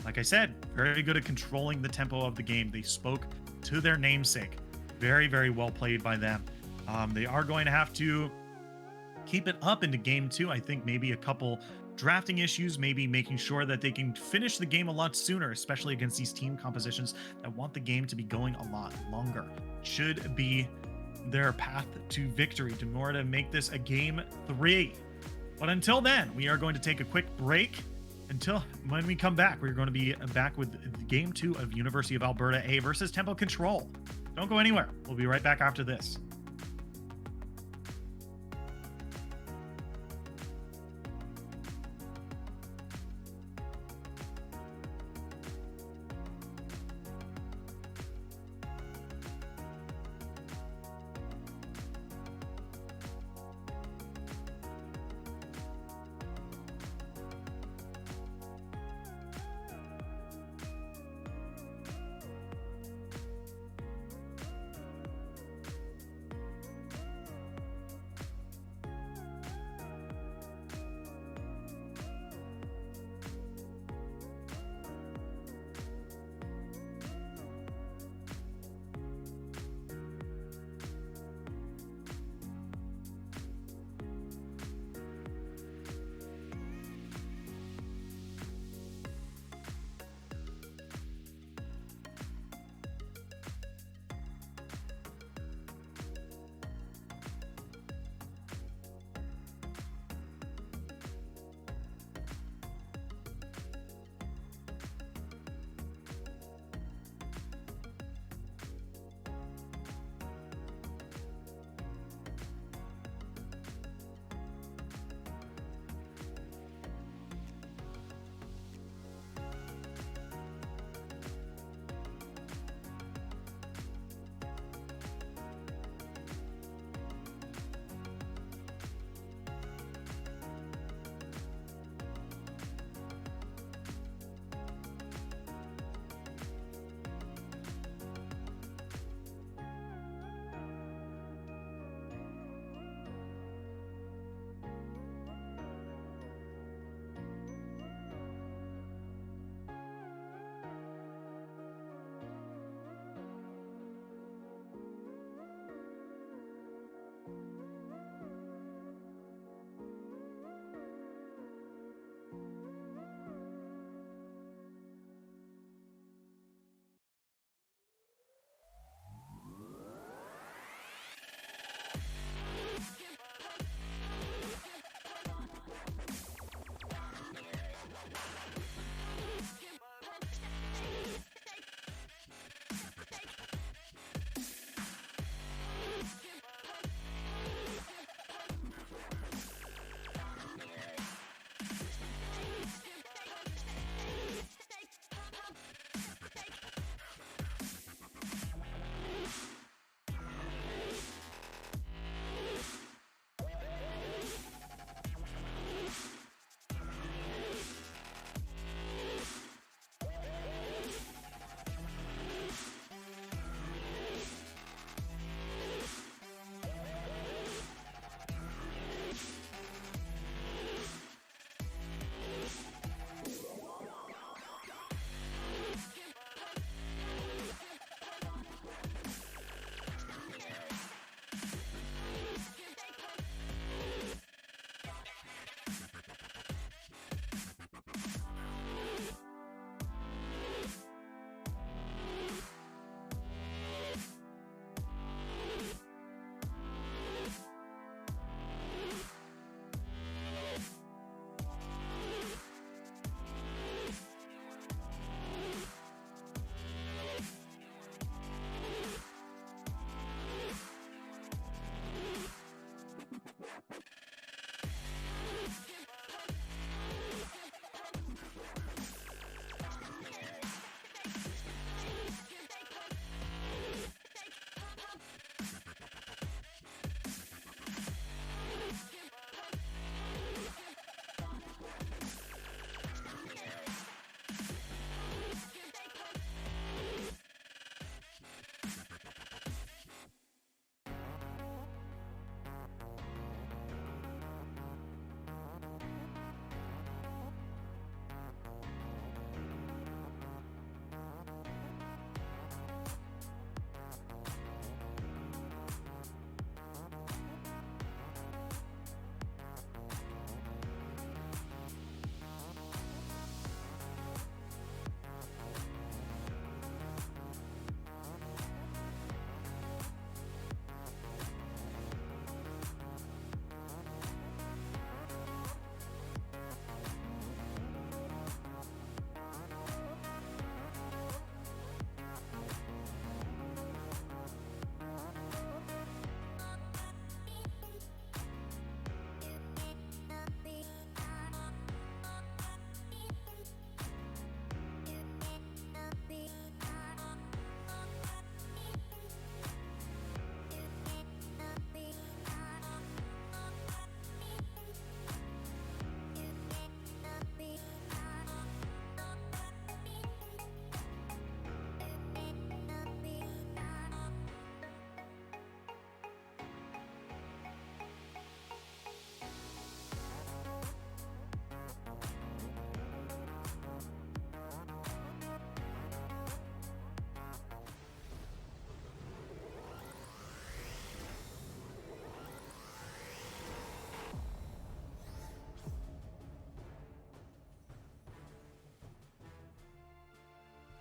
Like I said, very good at controlling the tempo of the game. They spoke to their namesake. Very, very well played by them. They are going to have to keep it up into game 2. I think maybe a couple drafting issues, maybe making sure that they can finish the game a lot sooner, especially against these team compositions that want the game to be going a lot longer. Should be their path to victory in order to make this a game 3. But until then, we are going to take a quick break. Until when we come back, we're going to be back with game 2 of University of Alberta A versus Tempo Control. Don't go anywhere. We'll be right back after this.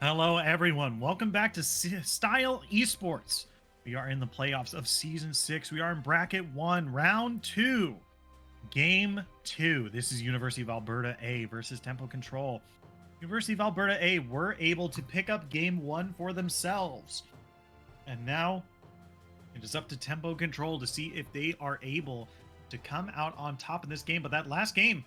Hello, everyone. Welcome back to Style Esports. We are in the playoffs of Season 6. We are in Bracket 1, Round 2, Game 2. This is University of Alberta A versus Tempo Control. University of Alberta A were able to pick up Game 1 for themselves. And now it is up to Tempo Control to see if they are able to come out on top in this game. But that last game,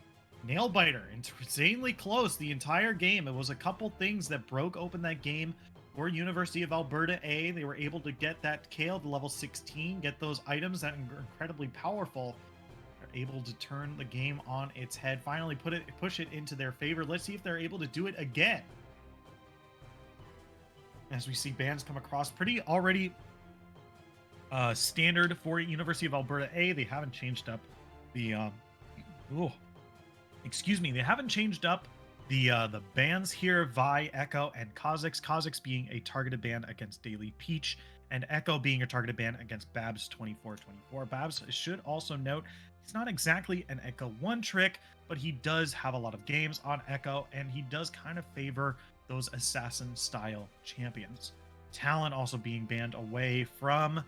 nail biter, insanely close the entire game. It was a couple things that broke open that game for University of Alberta A. They were able to get that Kale to level 16, get those items that are incredibly powerful. They're able to turn the game on its head, finally push it into their favor. Let's see if they're able to do it again. As we see bans come across, pretty already standard for University of Alberta A. They haven't changed up the they haven't changed up the bans here. Vi, Echo, and Kha'Zix. Kha'Zix being a targeted ban against Daily Peach, and Echo being a targeted ban against Babs 2424. Babs should also note he's not exactly an Echo one trick, but he does have a lot of games on Echo, and he does kind of favor those assassin style champions. Talon also being banned away from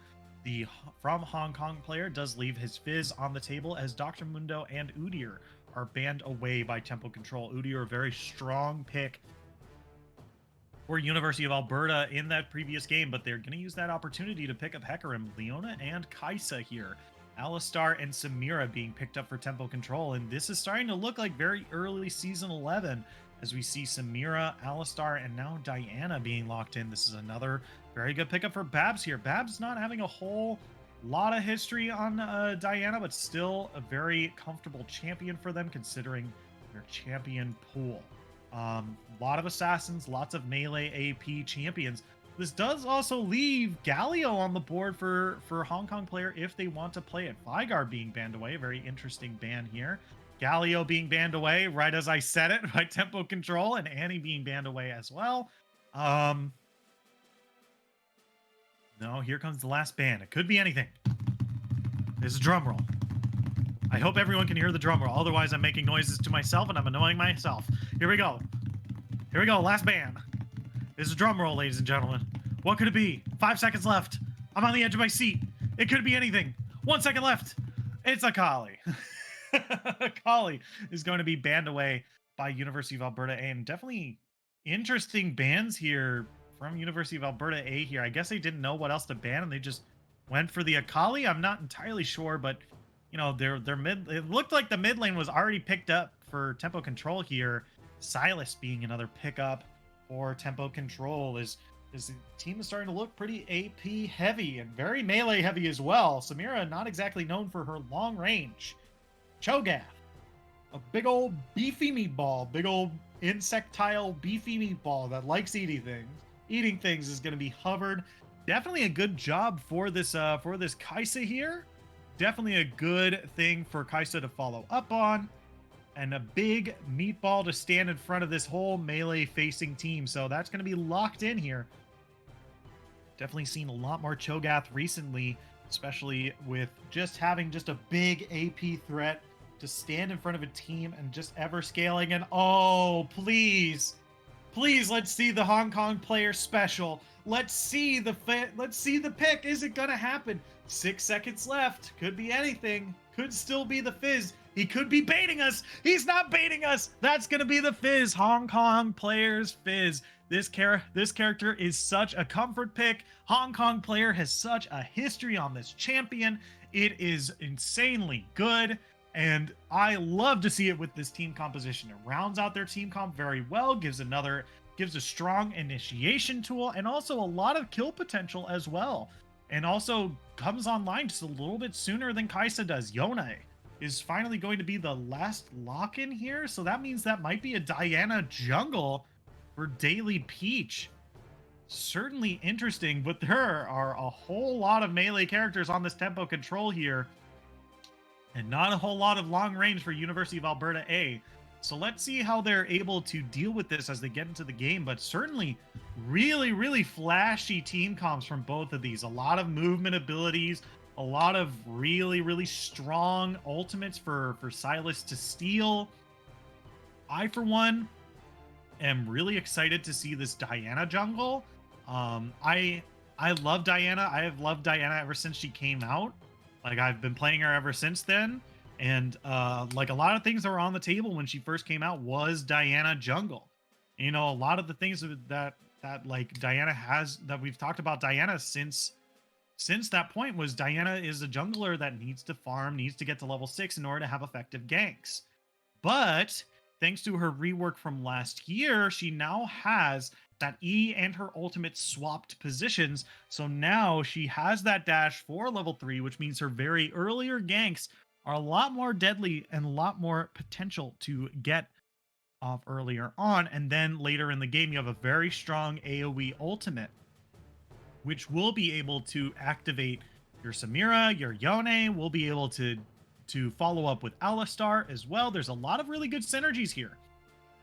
Hong Kong player does leave his Fizz on the table, as Dr. Mundo and Udyr are banned away by Tempo Control. Udyr, a very strong pick for University of Alberta in that previous game, but they're going to use that opportunity to pick up Hecarim, Leona, and Kaisa here. Alistar and Samira being picked up for Tempo Control, and this is starting to look like very early Season 11 as we see Samira, Alistar, and now Diana being locked in. This is another very good pickup for Babs here. Babs not having a whole lot of history on Diana, but still a very comfortable champion for them considering their champion pool. A lot of assassins, lots of melee AP champions. This does also leave Galio on the board for Hong Kong player if they want to play it. Vigar being banned away, a very interesting ban here. Galio being banned away right as I said it by Tempo Control, and Annie being banned away as well. No, here comes the last ban. It could be anything. There's a drum roll. I hope everyone can hear the drum roll. Otherwise, I'm making noises to myself and I'm annoying myself. Here we go. Here we go. Last ban. There's a drum roll, ladies and gentlemen. What could it be? 5 seconds left. I'm on the edge of my seat. It could be anything. 1 second left. It's Akali. Akali is going to be banned away by University of Alberta A, and definitely interesting bans here from University of Alberta A here. I guess they didn't know what else to ban and they just went for the Akali. I'm not entirely sure, but you know, their mid, it looked like the mid lane was already picked up for Tempo Control here. Silas being another pickup for Tempo Control is the team is starting to look pretty AP heavy and very melee heavy as well. Samira not exactly known for her long range. Cho'Gath, a big old beefy meatball, big old insectile beefy meatball that likes eating things is going to be hovered. Definitely a good job for this Kaisa here. Definitely a good thing for Kaisa to follow up on, and a big meatball to stand in front of this whole melee facing team. So that's going to be locked in here. Definitely seen a lot more Cho'Gath recently, especially with just having just a big AP threat to stand in front of a team and just ever scaling. And oh, please, let's see the Hong Kong player special. Let's see the pick. Is it gonna happen? 6 seconds left. Could be anything. Could still be the Fizz. He could be baiting us. He's not baiting us. That's gonna be the Fizz. Hong Kong player's Fizz. This character is such a comfort pick. Hong Kong player has such a history on this champion. It is insanely good, and I love to see it with this team composition. It rounds out their team comp very well, gives a strong initiation tool, and also a lot of kill potential as well. And also comes online just a little bit sooner than Kaisa does. Yone is finally going to be the last lock-in here, so that means that might be a Diana jungle for Daily Peach. Certainly interesting, but there are a whole lot of melee characters on this Tempo Control here, and not a whole lot of long range for University of Alberta A. So let's see how they're able to deal with this as they get into the game, but certainly really, really flashy team comps from both of these. A lot of movement abilities, a lot of really, really strong ultimates for Silas to steal. I, for one, am really excited to see this Diana jungle. I love Diana. I have loved Diana ever since she came out. Like I've been playing her ever since then. And like a lot of things that were on the table when she first came out was Diana jungle. You know, a lot of the things that like Diana has that we've talked about Diana since that point was Diana is a jungler that needs to farm, needs to get to level 6 in order to have effective ganks. But thanks to her rework from last year, she now has that E and her ultimate swapped positions. So now she has that dash for level 3, which means her very earlier ganks are a lot more deadly and a lot more potential to get off earlier on. And then later in the game, you have a very strong AoE ultimate, which will be able to activate your Samira, your Yone, will be able to follow up with Alistar as well. There's a lot of really good synergies here.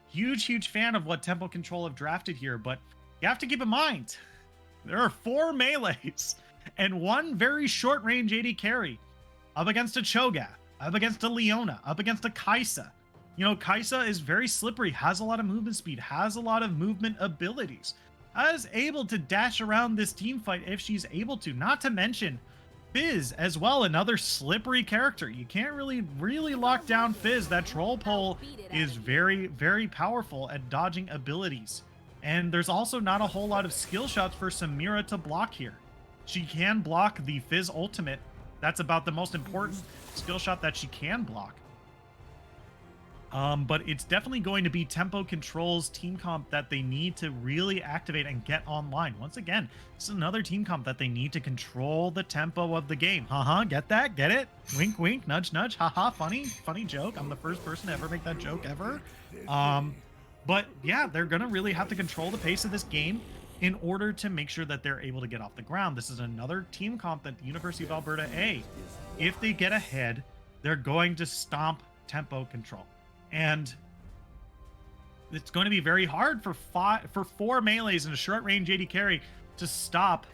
Huge fan of what Tempo Control have drafted here, but you have to keep in mind, there are 4 melees and 1 very short range AD carry up against a Cho'Gath, up against a Leona, up against a Kai'Sa. You know, Kai'Sa is very slippery, has a lot of movement speed, has a lot of movement abilities, is able to dash around this team fight if she's able to, not to mention Fizz as well, another slippery character. You can't really lock down Fizz. That troll pole is very powerful at dodging abilities. And there's also not a whole lot of skill shots for Samira to block here. She can block the Fizz ultimate. That's about the most important skill shot that she can block. But it's definitely going to be Tempo Control's team comp that they need to really activate and get online. Once again, this is another team comp that they need to control the tempo of the game. Get that? Get it? Wink, wink, nudge, nudge. Funny joke. I'm the first person to ever make that joke ever. But yeah, they're going to really have to control the pace of this game in order to make sure that they're able to get off the ground. This is another team comp that the University of Alberta A, if they get ahead, they're going to stomp Tempo Control. And it's going to be very hard for 4 melees and a short range AD carry to stop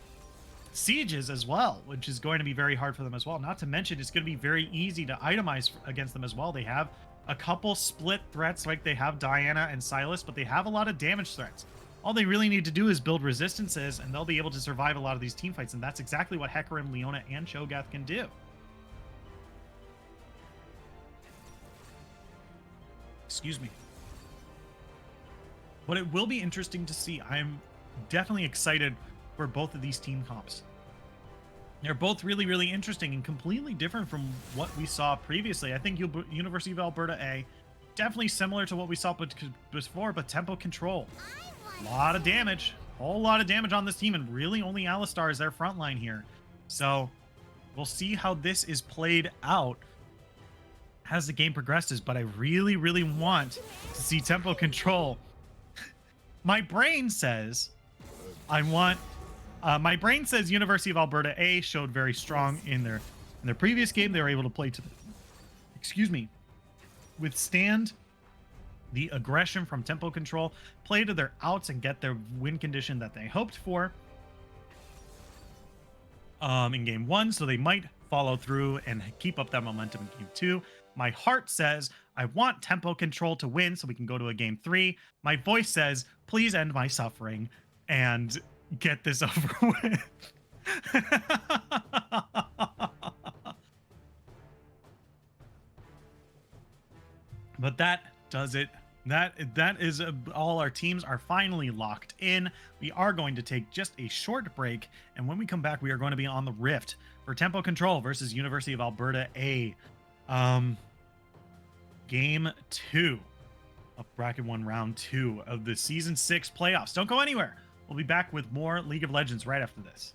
sieges as well, which is going to be very hard for them as well. Not to mention, it's going to be very easy to itemize against them as well. They have a couple split threats, like they have Diana and Silas, but they have a lot of damage threats. All they really need to do is build resistances, and they'll be able to survive a lot of these team fights, and that's exactly what Hecarim, Leona, and Cho'Gath can do. Excuse me. But it will be interesting to see. I'm definitely excited for both of these team comps. They're both really interesting and completely different from what we saw previously. I think University of Alberta A, definitely similar to what we saw before, but Tempo Control. A lot of damage. A whole lot of damage on this team, and really only Alistar is their front line here. So we'll see how this is played out as the game progresses, but I really want to see Tempo Control. My brain says my brain says University of Alberta A showed very strong in their previous game. They were able to play to withstand the aggression from Tempo Control, play to their outs, and get their win condition that they hoped for in game 1, so they might follow through and keep up that momentum in game 2. My heart says I want Tempo Control to win so we can go to a game 3. My voice says please end my suffering and get this over with. But that does it. That is all. Our teams are finally locked in. We are going to take just a short break, and when we come back, we are going to be on the Rift for Tempo Control versus University of Alberta A. Game 2 of Bracket 1 Round 2 of the Season 6 playoffs. Don't go anywhere. We'll be back with more League of Legends right after this.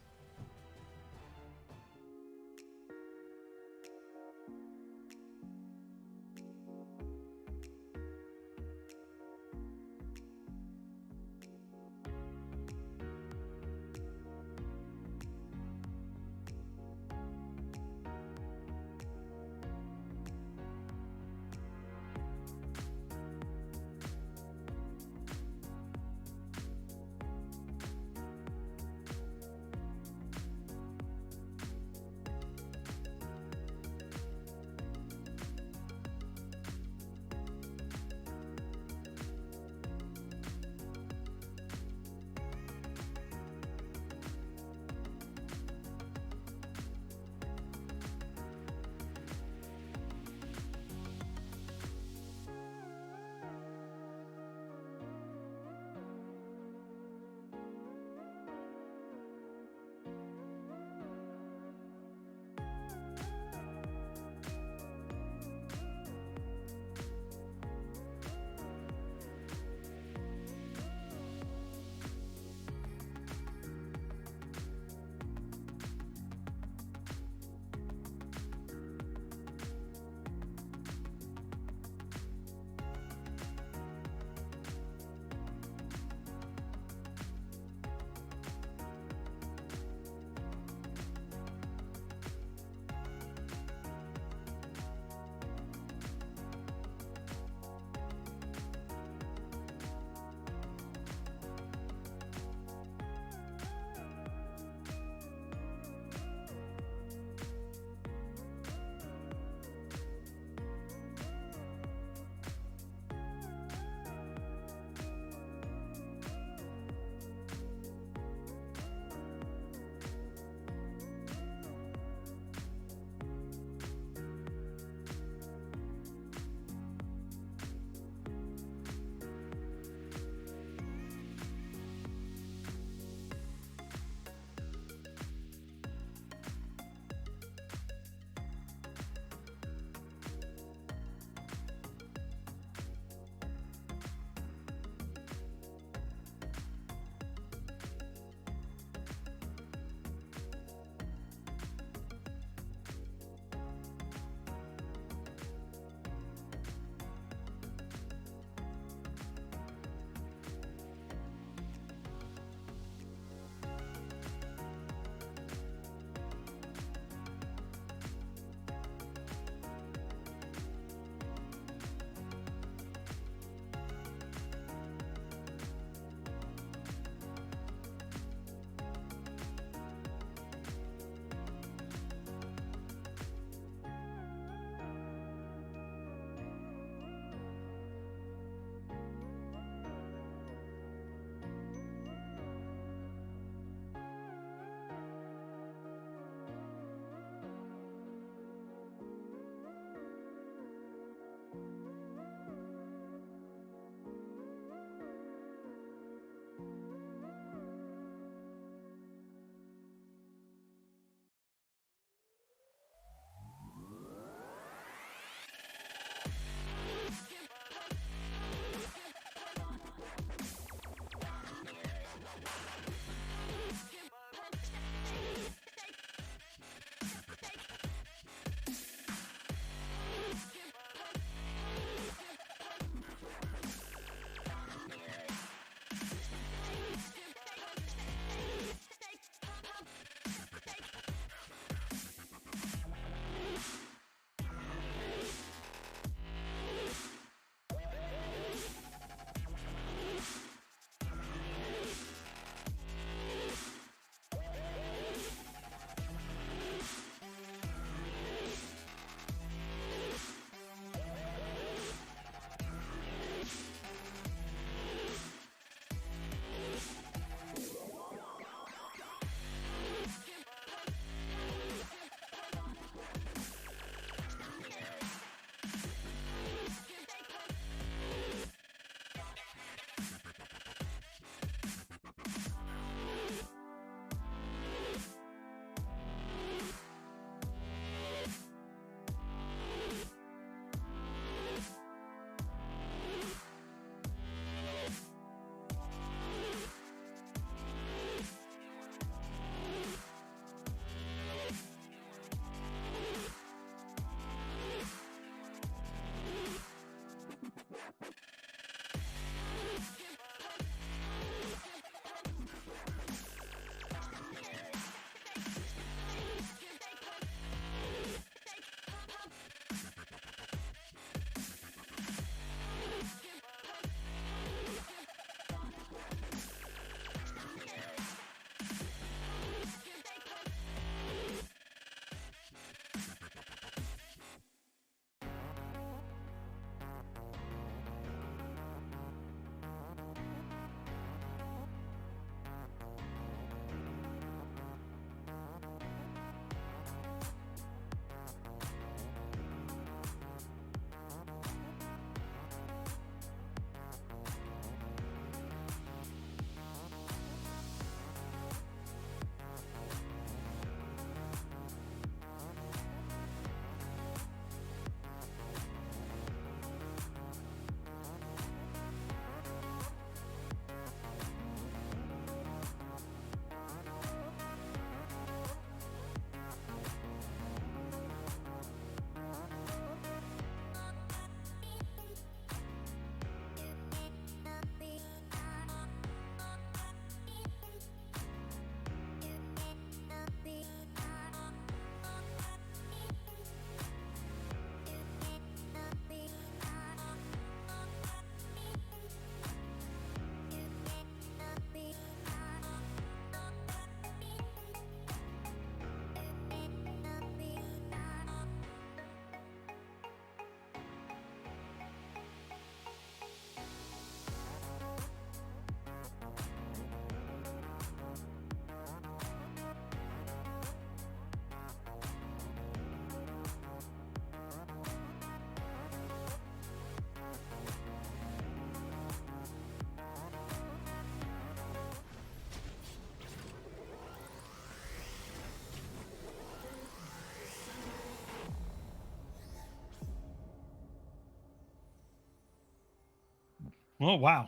Oh, wow.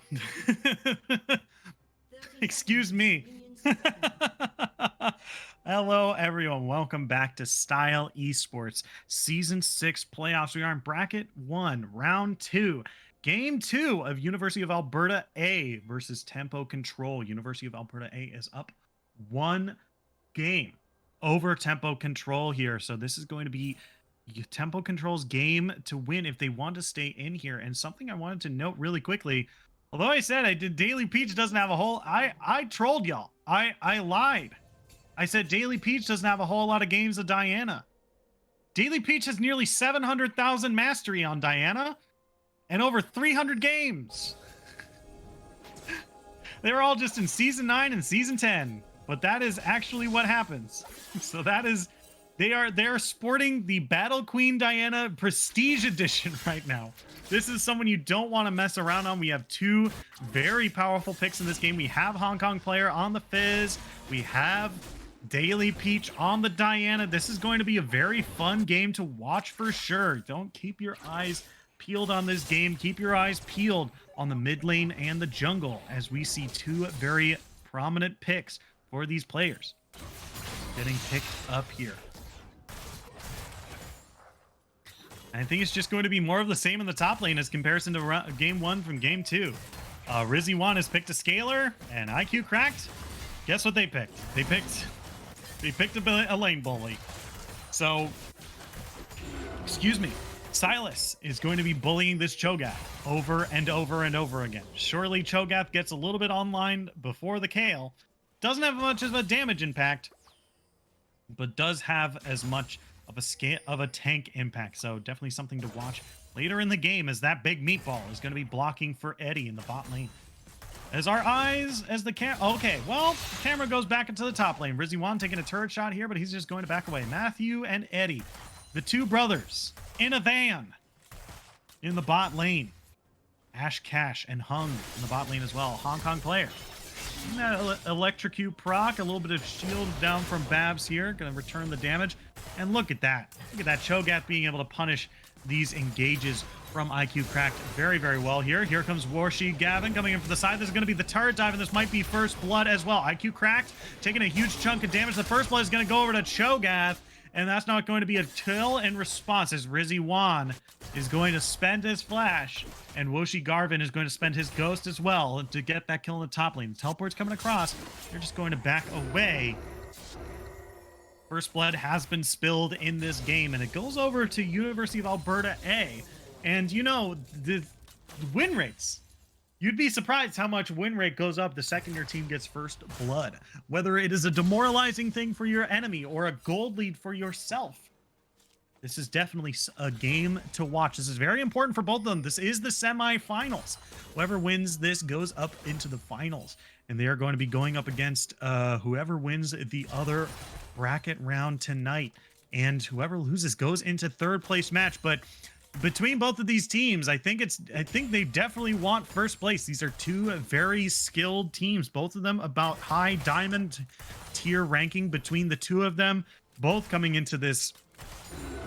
Excuse me. Hello, everyone. Welcome back to Style Esports Season 6 playoffs. We are in Bracket 1, Round 2. Game 2 of University of Alberta A versus Tempo Control. University of Alberta A is up 1 game over Tempo Control here. So this is going to be Tempo Control's game to win if they want to stay in here. And something I wanted to note really quickly, although I said I did Daily Peach doesn't have a whole, I trolled y'all. I lied. I said Daily Peach doesn't have a whole lot of games of Diana. Daily Peach has nearly 700,000 mastery on Diana and over 300 games. They were all just in Season 9 and Season 10. But that is actually what happens. So that is, they are sporting the Battle Queen Diana Prestige Edition right now. This is someone you don't want to mess around on. We have two very powerful picks in this game. We have Hong Kong player on the Fizz. We have Daily Peach on the Diana. This is going to be a very fun game to watch for sure. Don't keep your eyes peeled on this game. Keep your eyes peeled on the mid lane and the jungle as we see two very prominent picks for these players getting picked up here. I think it's just going to be more of the same in the top lane as comparison to game 1 from game 2. Rizzy One has picked a scaler, and IQ Cracked. Guess what they picked? They picked a lane bully. So, excuse me, Silas is going to be bullying this Cho'Gath over and over and over again. Surely Cho'Gath gets a little bit online before the Kale. Doesn't have much of a damage impact, but does have as much of a tank impact. So definitely something to watch later in the game as that big meatball is going to be blocking for Eddie in the bot lane. As our eyes, as the okay, well, the camera goes back into the top lane. Rizzy One taking a turret shot here, but he's just going to back away. Matthew and Eddie, the two brothers in a van in the bot lane. Ash Cash and Hung in the bot lane as well. Hong Kong player. That electrocute proc, a little bit of shield down from Babs here, gonna return the damage. And look at that. Look at that Cho'Gath being able to punish these engages from IQ Cracked very, very well here. Here comes Warshi Gavin coming in from the side. This is going to be the turret dive, and this might be first blood as well. IQ Cracked taking a huge chunk of damage. The first blood is going to go over to Cho'Gath, and that's not going to be a kill in response as Rizzy Wan is going to spend his flash, and Woshi Garvin is going to spend his ghost as well to get that kill in the top lane. The teleport's coming across. They're just going to back away. First blood has been spilled in this game, and it goes over to University of Alberta A. And, you know, the win rates. You'd be surprised how much win rate goes up the second your team gets first blood. Whether it is a demoralizing thing for your enemy or a gold lead for yourself. This is definitely a game to watch. This is very important for both of them. This is the semifinals. Whoever wins this goes up into the finals. And they are going to be going up against whoever wins the other bracket round tonight. And whoever loses goes into third place match. But between both of these teams, I think they definitely want first place. These are two very skilled teams, both of them about high diamond tier ranking between the two of them, both coming into this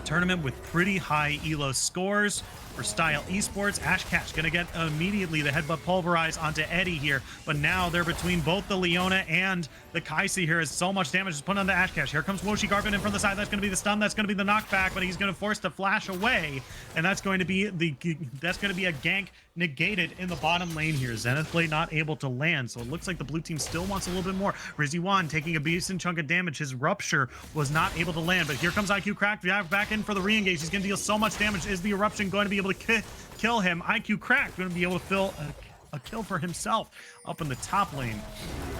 tournament with pretty high elo scores. For Style Esports, Ash Cash gonna get immediately the headbutt pulverize onto Eddie here, but now they're between both the Leona and the Kaisi here as so much damage is put on the Ash Cash. Here comes Woshi Garvin in from the side. That's gonna be the stun, that's gonna be the knockback, but he's gonna force the flash away, and that's going to be a gank negated in the bottom lane here. Zenith Blade not able to land, so it looks like the blue team still wants a little bit more. Rizzy One taking a decent chunk of damage. His Rupture was not able to land, but here comes IQ Cracked back in for the re-engage. He's gonna deal so much damage. Is the Eruption going to be able to kill him? IQ Cracked going to be able to fill a kill for himself up in the top lane,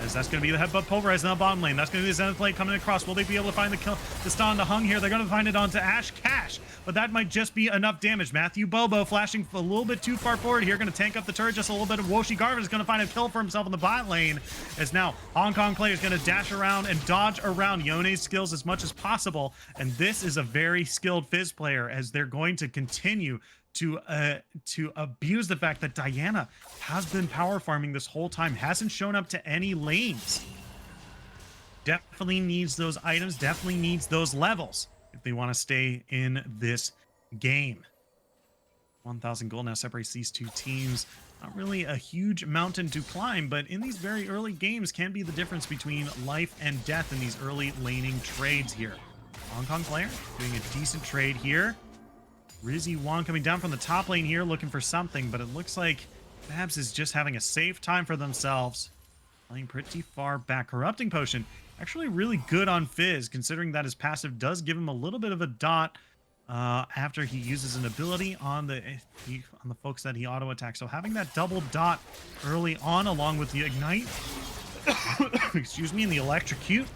as that's going to be the headbutt pulverize in the bottom lane. That's going to be the Zenith Blade coming across. Will they be able to find the kill, the stun on the Hung here? They're going to find it onto Ash Cash, but that might just be enough damage. Matthew Bobo flashing a little bit too far forward here, going to tank up the turret just a little bit. Of Woshi Garvin is going to find a kill for himself in the bot lane, as now Hong Kong player is going to dash around and dodge around Yone's skills as much as possible, and this is a very skilled Fizz player, as they're going to continue to abuse the fact that Diana has been power farming this whole time, hasn't shown up to any lanes. Definitely needs those items, definitely needs those levels if they want to stay in this game. 1,000 gold now separates these two teams. Not really a huge mountain to climb, but in these very early games can be the difference between life and death in these early laning trades here. Hong Kong player doing a decent trade here. Rizzy Wan coming down from the top lane here looking for something, but it looks like Babs is just having a safe time for themselves. Playing pretty far back. Corrupting Potion, actually really good on Fizz, considering that his passive does give him a little bit of a dot after he uses an ability on the folks that he auto attacks. So having that double dot early on along with the Ignite, excuse me, and the Electrocute,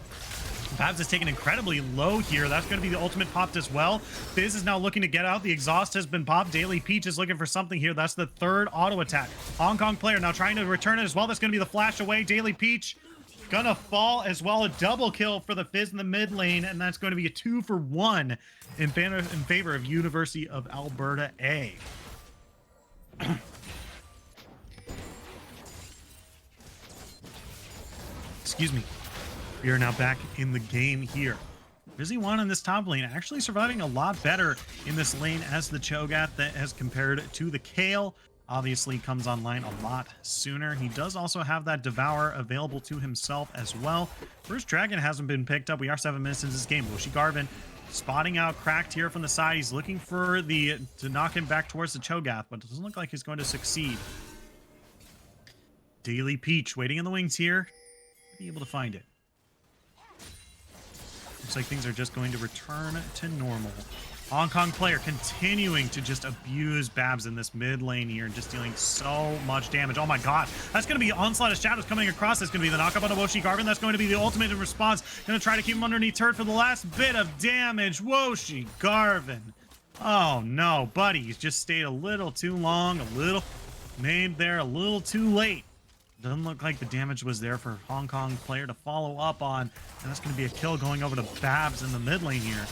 Babs is taken incredibly low here. That's going to be the ultimate popped as well. Fizz is now looking to get out. The exhaust has been popped. Daily Peach is looking for something here. That's the third auto attack. Hong Kong player now trying to return it as well. That's going to be the flash away. Daily Peach gonna fall as well. A double kill for the Fizz in the mid lane, and that's going to be a 2-for-1 in favor of University of Alberta A. Excuse me. We are now back in the game here. Rizzy Wan in this top lane actually surviving a lot better in this lane as the Cho'Gath that as compared to the Kale. Obviously comes online a lot sooner. He does also have that Devour available to himself as well. First Dragon hasn't been picked up. We are 7 minutes into this game. Woshi Garvin spotting out Cracked here from the side. He's looking for to knock him back towards the Cho'Gath, but it doesn't look like he's going to succeed. Daily Peach waiting in the wings here. Be able to find it. Looks like things are just going to return to normal. Hong Kong player continuing to just abuse Babs in this mid lane here and just dealing so much damage. Oh my god. That's going to be Onslaught of Shadows coming across. That's going to be the knockup on Woshi Garvin. That's going to be the ultimate in response. Going to try to keep him underneath turret for the last bit of damage. Woshi Garvin. Oh no, buddy. He's just stayed a little too long. A little made there a little too late. Doesn't look like the damage was there for Hong Kong player to follow up on. And that's going to be a kill going over to Babs in the mid lane here.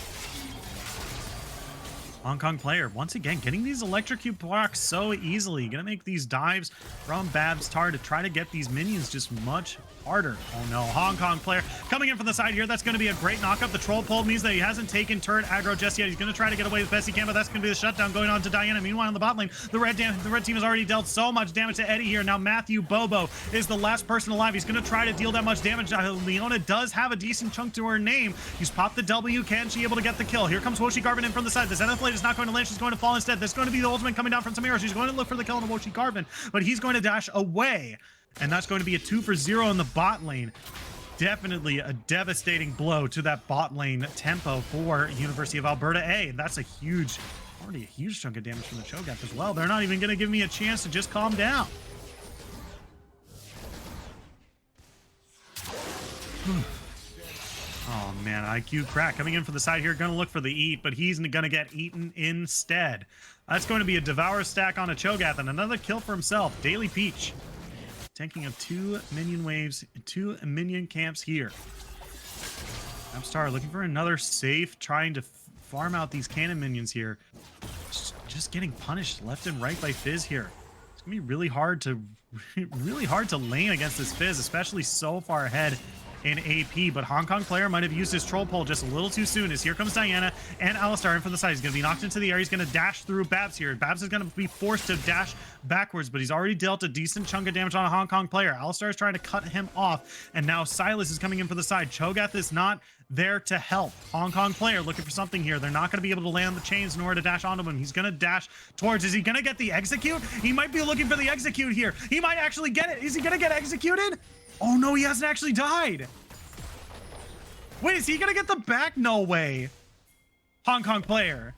Hong Kong player, once again, getting these electrocute blocks so easily. Gonna make these dives from Babs Tar to try to get these minions just much harder. Oh no, Hong Kong player coming in from the side here. That's gonna be a great knockup. The troll pull means that he hasn't taken turret aggro just yet. He's gonna try to get away as best he can, but that's gonna be the shutdown going on to Diana. Meanwhile, on the bot lane, the red team has already dealt so much damage to Eddie here. Now Matthew Bobo is the last person alive. He's gonna try to deal that much damage. Leona does have a decent chunk to her name. He's popped the W. Can she able to get the kill? Here comes Woshi Garvin in from the side. The Zenith Blade is not going to land. She's going to fall instead. There's going to be the ultimate coming down from Samira. She's going to look for the kill on Woshi Garvin, but he's going to dash away. And that's going to be a 2-for-0 in the bot lane. Definitely a devastating blow to that bot lane tempo for University of Alberta A. And that's already a huge chunk of damage from the Cho'Gath as well. They're not even going to give me a chance to just calm down. Oh man, IQ Crack coming in for the side here. Going to look for the eat, but he's going to get eaten instead. That's going to be a Devour stack on a Cho'Gath and another kill for himself. Daily Peach. Tanking of 2 minion waves, 2 minion camps here. Star looking for another safe, trying to farm out these cannon minions here. Just getting punished left and right by Fizz here. It's gonna be really hard to lane against this Fizz, especially so far ahead in AP, but Hong Kong player might have used his troll pole just a little too soon as here comes Diana and Alistar in from the side. He's going to be knocked into the air. He's going to dash through Babs here. Babs is going to be forced to dash backwards, but he's already dealt a decent chunk of damage on a Hong Kong player. Alistar is trying to cut him off, and now Silas is coming in for the side. Cho'Gath is not there to help. Hong Kong player looking for something here. They're not going to be able to land the chains in order to dash onto him. He's going to dash towards. Is he going to get the execute? He might be looking for the execute here. He might actually get it. Is he going to get executed? Oh no, he hasn't actually died. Wait, is he gonna get the back? No way. Hong Kong player.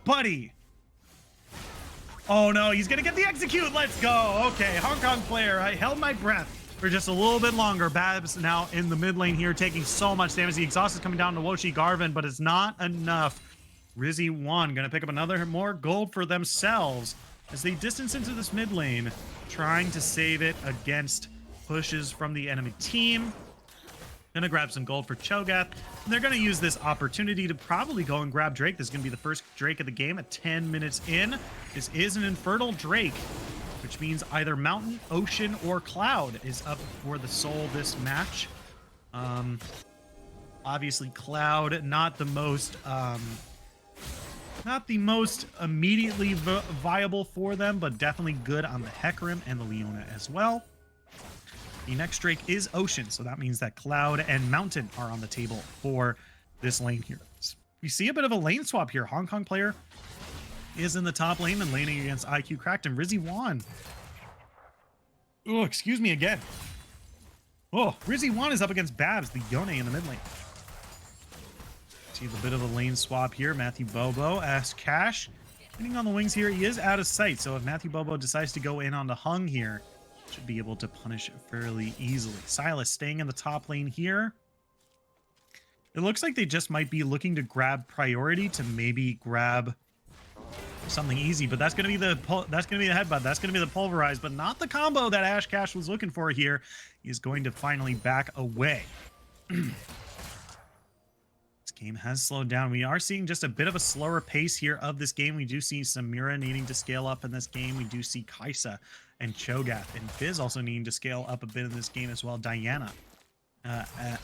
Buddy. Oh no, he's gonna get the execute. Let's go. Okay, Hong Kong player. I held my breath for just a little bit longer. Babs now in the mid lane here taking so much damage. The exhaust is coming down to Woshi Garvin, but it's not enough. Rizzy Wan gonna pick up another more gold for themselves as they distance into this mid lane, trying to save it against pushes from the enemy team. Gonna grab some gold for Cho'Gath. And they're gonna use this opportunity to probably go and grab Drake. This is gonna be the first Drake of the game at 10 minutes in. This is an Infernal Drake, which means either Mountain, Ocean, or Cloud is up for the soul this match. Obviously Cloud, not the most Not the most immediately viable for them, but definitely good on the Hecarim and the Leona as well. The next Drake is Ocean, so that means that Cloud and Mountain are on the table for this lane here. We see a bit of a lane swap here. Hong Kong player is in the top lane and laning against IQ Cracked and Rizzy Wan. Oh, excuse me again. Oh, Rizzy Wan is up against Babs, the Yone in the mid lane. See a bit of a lane swap here. Matthew Bobo asks Cash. Hitting on the wings here, he is out of sight. So if Matthew Bobo decides to go in on the Hung here, should be able to punish fairly easily. Silas staying in the top lane here. It looks like they just might be looking to grab priority to maybe grab something easy, but that's going to be the headbutt. That's going to be the pulverize, but not the combo that Ash Cash was looking for here. He's going to finally back away. Game has slowed down. We are seeing just a bit of a slower pace here of this game. We do see Samira needing to scale up in this game. We do see Kaisa and Cho'Gath and Fizz also needing to scale up a bit in this game as well. Diana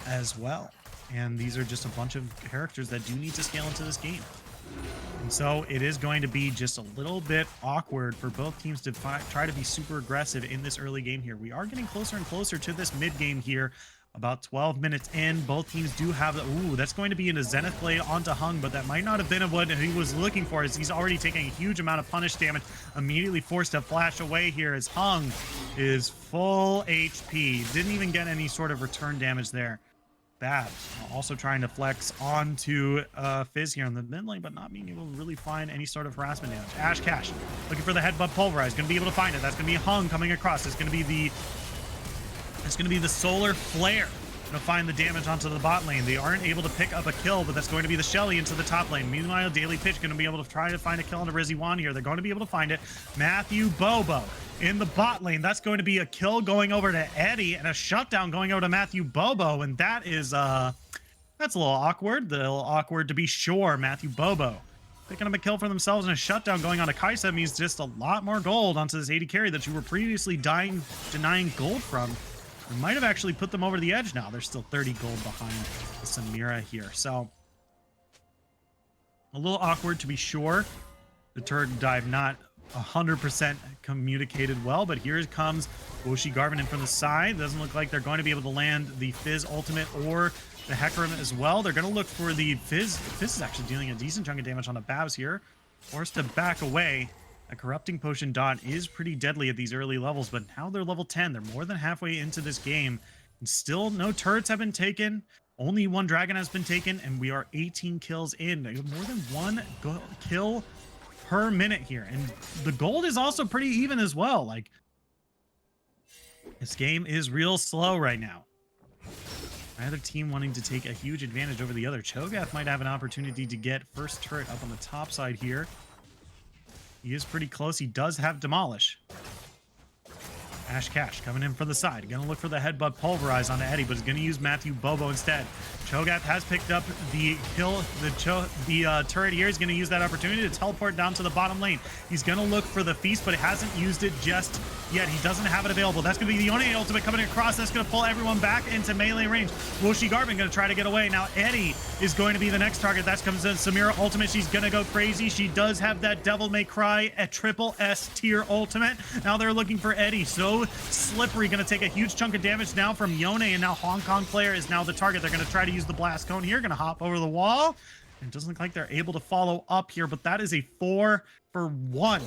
as well. And these are just a bunch of characters that do need to scale into this game. And so it is going to be just a little bit awkward for both teams to try to be super aggressive in this early game here. We are getting closer and closer to this mid game here. About 12 minutes in, both teams do have the... Ooh, that's going to be in a Zenith Blade onto Hung, but that might not have been what he was looking for, as he's already taking a huge amount of punish damage, immediately forced to flash away here as Hung is full HP. Didn't even get any sort of return damage there. Babs also trying to flex onto Fizz here in the mid lane, but not being able to really find any sort of harassment damage. Ash Cash looking for the headbutt pulverize. Going to be able to find it. That's going to be Hung coming across. It's going to be the Solar Flare to find the damage onto the bot lane. They aren't able to pick up a kill, but that's going to be the Shelly into the top lane. Meanwhile, Daily Pitch going to be able to try to find a kill on the Rizzy Wan here. They're going to be able to find it. Matthew Bobo in the bot lane. That's going to be a kill going over to Eddie and a shutdown going over to Matthew Bobo. And that is, that's a little awkward. A little awkward to be sure. Matthew Bobo picking up a kill for themselves and a shutdown going on to Kaisa means just a lot more gold onto this 80 carry that you were previously denying gold from. We might have actually put them over the edge now. They're still 30 gold behind Samira here. So a little awkward to be sure. The turret dive not 100% communicated well, but here comes Woshi Garvin in from the side. Doesn't look like they're going to be able to land the Fizz ultimate or the Hecarim as well. They're going to look for the Fizz. Fizz is actually dealing a decent chunk of damage on the Babs here. Forced to back away. A Corrupting Potion dot is pretty deadly at these early levels, but now they're level 10. They're more than halfway into this game. And still, no turrets have been taken. Only one dragon has been taken, and we are 18 kills in. More than one kill per minute here. And the gold is also pretty even as well. Like, this game is real slow right now. Either team wanting to take a huge advantage over the other. Cho'Gath might have an opportunity to get first turret up on the top side here. He is pretty close. He does have Demolish. Ash Cash coming in from the side. Gonna look for the headbutt pulverize on Eddie, but he's gonna use Matthew Bobo instead. Cho'Gath has picked up the kill, the turret here. He's gonna use that opportunity to teleport down to the bottom lane. He's gonna look for the feast, but he hasn't used it just yet. He doesn't have it available. That's gonna be the Yone ultimate coming across. That's gonna pull everyone back into melee range. Woshi Garvin gonna try to get away. Now Eddie is going to be the next target. That comes in Samira ultimate. She's gonna go crazy. She does have that Devil May Cry at triple S tier ultimate. Now they're looking for Eddie. So slippery, gonna take a huge chunk of damage now from Yone, and now Hong Kong player is now the target. They're gonna try to use the blast cone here, gonna hop over the wall. It doesn't look like they're able to follow up here, but that is a 4-for-1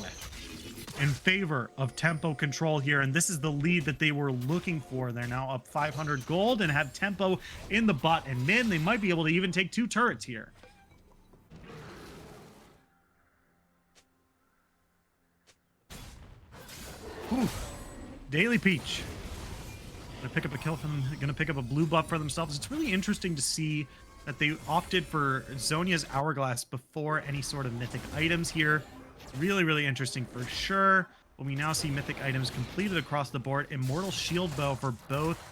in favor of tempo control here, and this is the lead that they were looking for. They're now up 500 gold and have tempo in the bot and mid. They might be able to even take 2 turrets here. Ooh. Daily Peach gonna pick up a kill from them, gonna pick up a blue buff for themselves. It's really interesting to see that they opted for Zhonya's Hourglass before any sort of mythic items here. It's really, really interesting for sure. When we now see mythic items completed across the board, Immortal Shield Bow for both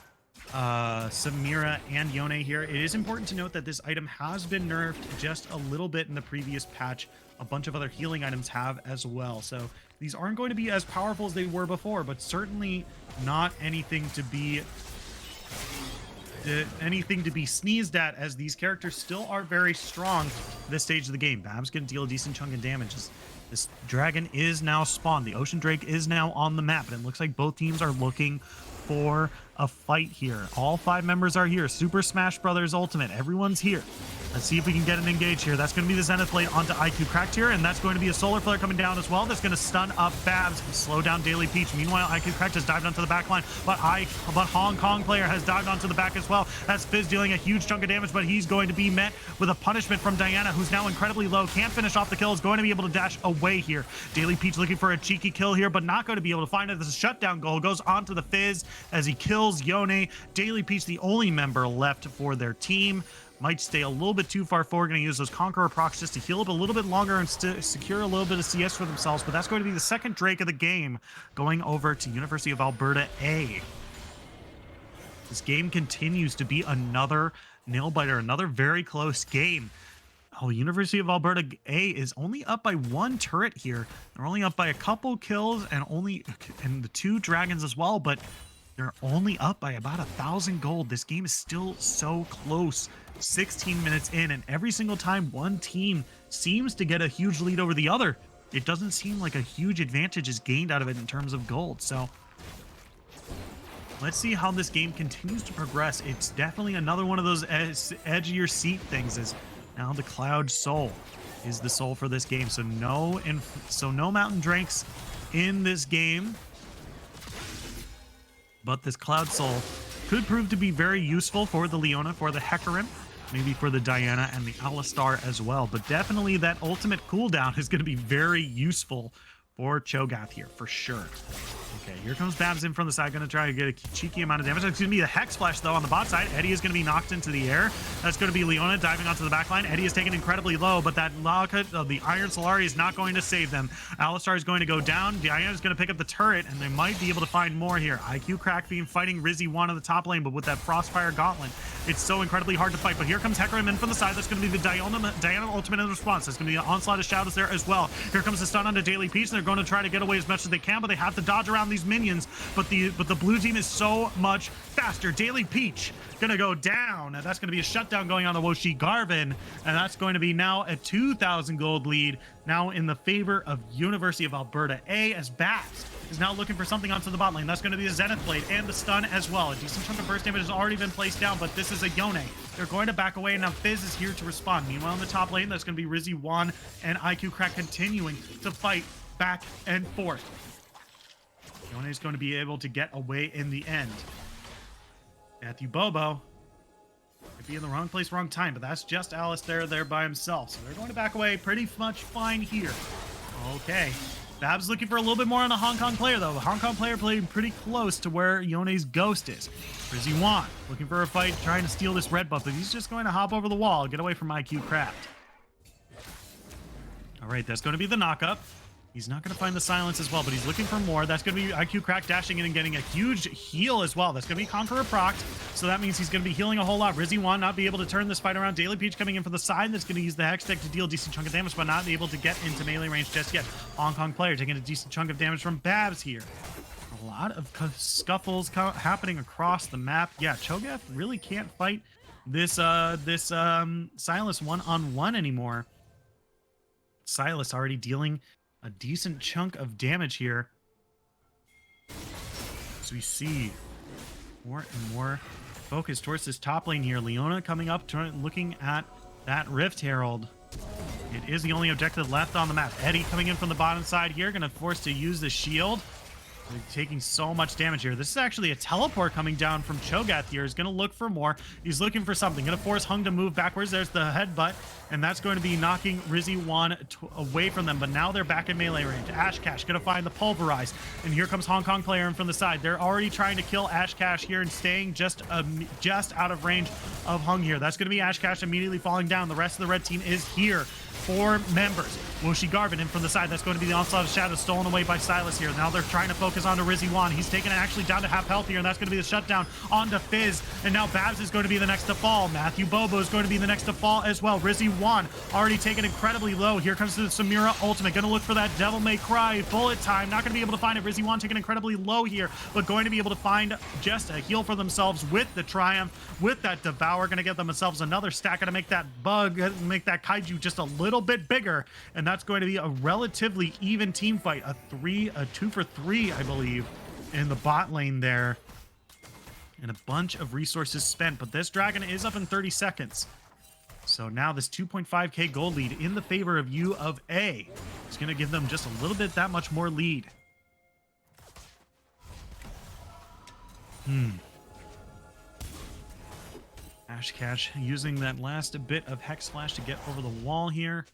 Samira and Yone here. It is important to note that this item has been nerfed just a little bit in the previous patch. A bunch of other healing items have as well. So these aren't going to be as powerful as they were before, but certainly not anything to be anything to be sneezed at, as these characters still are very strong this stage of the game. Bab's gonna deal a decent chunk of damage. This dragon is now spawned. The Ocean Drake is now on the map, and it looks like both teams are looking for a fight here. All 5 members are here. Super Smash Brothers Ultimate. Everyone's here. Let's see if we can get an engage here. That's going to be the Zenith Blade onto IQ Cracked here, and that's going to be a Solar Flare coming down as well. That's going to stun up Babs and slow down Daily Peach. Meanwhile, IQ Cracked has dived onto the back line, but Hong Kong player has dived onto the back as well. That's Fizz dealing a huge chunk of damage, but he's going to be met with a punishment from Diana, who's now incredibly low. Can't finish off the kill. Is going to be able to dash away here. Daily Peach looking for a cheeky kill here, but not going to be able to find it. This is a shutdown goal. Goes onto the Fizz as he kills Yone. Daily Peach, the only member left for their team. Might stay a little bit too far forward. Going to use those Conqueror procs just to heal up a little bit longer and secure a little bit of CS for themselves. But that's going to be the second Drake of the game, going over to University of Alberta A. This game continues to be another nail-biter, another very close game. Oh, University of Alberta A is only up by 1 turret here. They're only up by a couple kills and the 2 dragons as well, but they're only up by about 1,000 gold. This game is still so close. 16 minutes in, and every single time one team seems to get a huge lead over the other, it doesn't seem like a huge advantage is gained out of it in terms of gold. So let's see how this game continues to progress. It's definitely another one of those edge of your seat things. Is now the Cloud Soul is the soul for this game. So no Mountain Drakes in this game. But this Cloud Soul could prove to be very useful for the Leona, for the Hecarim, maybe for the Diana and the Alistar as well. But definitely that ultimate cooldown is going to be very useful for Cho'Gath here, for sure. Okay, here comes Babs in from the side, going to try to get a cheeky amount of damage. It's going to be the Hex Flash, though, on the bot side. Eddie is going to be knocked into the air. That's going to be Leona diving onto the back line. Eddie is taken incredibly low, but that Lockout of the Iron Solari is not going to save them. Alistar is going to go down. Diana is going to pick up the turret, and they might be able to find more here. IQ Crack being fighting Rizzy 1 on the top lane, but with that Frostfire Gauntlet, it's so incredibly hard to fight. But here comes Hecarim in from the side. That's going to be the Diana ultimate in response. That's going to be an onslaught of shadows there as well. Here comes the stun onto Daily Peach, and they're going to try to get away as much as they can, but they have to dodge around these minions. But the blue team is so much faster. Daily Peach gonna go down. That's gonna be a shutdown going on the Woshi Garvin, and that's going to be now a 2,000 gold lead now in the favor of University of Alberta A, as Babs is now looking for something onto the bot lane. That's going to be a Zenith Blade and the stun as well. A decent chunk of burst damage has already been placed down, but this is a Yone. They're going to back away, and now Fizz is here to respond. Meanwhile, in the top lane, that's going to be Rizzy 1 and IQ Crack continuing to fight back and forth. Yone is going to be able to get away in the end. Matthew Bobo might be in the wrong place, wrong time, but that's just Alistair there by himself. So they're going to back away pretty much fine here. Okay. Babs looking for a little bit more on the Hong Kong player, though. The Hong Kong player playing pretty close to where Yone's ghost is. Rizzy 1 looking for a fight, trying to steal this red buff, but he's just going to hop over the wall, get away from IQ Craft. All right, that's going to be the knockup. He's not going to find the silence as well, but he's looking for more. That's going to be IQ Crack dashing in and getting a huge heal as well. That's going to be Conqueror procced, so that means he's going to be healing a whole lot. Rizzy 1 not be able to turn this fight around. Daily Peach coming in from the side. That's going to use the Hex Tech to deal a decent chunk of damage, but not be able to get into melee range just yet. Hong Kong player taking a decent chunk of damage from Babs here. A lot of scuffles happening across the map. Yeah, Cho'Gath really can't fight this Silas one-on-one anymore. Silas already dealing a decent chunk of damage here. So we see more and more focus towards this top lane here. Leona coming up, looking at that Rift Herald. It is the only objective left on the map. Eddie coming in from the bottom side here, going to force to use the shield. They're taking so much damage here. This is actually a teleport coming down from Cho'Gath here. He's going to look for more. He's looking for something. Going to force Hung to move backwards. There's the headbutt, and that's going to be knocking Rizzy 1 away from them. But now they're back in melee range. Ashcash going to find the Pulverize, and here comes Hong Kong player in from the side. They're already trying to kill Ashcash here and staying just out of range of Hung here. That's going to be Ashcash immediately falling down. The rest of the red team is here. 4 members. Woshi Garvin in from the side. That's going to be the onslaught of shadows stolen away by Silas here. Now they're trying to focus onto Rizzy Wan. He's taken it actually down to half health here, and that's going to be the shutdown onto Fizz. And now Babs is going to be the next to fall. Matthew Bobo is going to be the next to fall as well. Rizzy Wan already taken incredibly low. Here comes the Samira ultimate. Going to look for that Devil May Cry bullet time. Not going to be able to find it. Rizzy Wan taken incredibly low here, but going to be able to find just a heal for themselves with the Triumph, with that Devour. Going to get themselves another stack. Going to make that bug, make that Kaiju just a little bit bigger. And that's going to be a relatively even team fight. A 2 for 3, I believe, in the bot lane there. And a bunch of resources spent, but this dragon is up in 30 seconds. So now this 2.5k gold lead in the favor of U of A is going to give them just a little bit that much more lead. Ashcash using that last bit of Hex Flash to get over the wall here.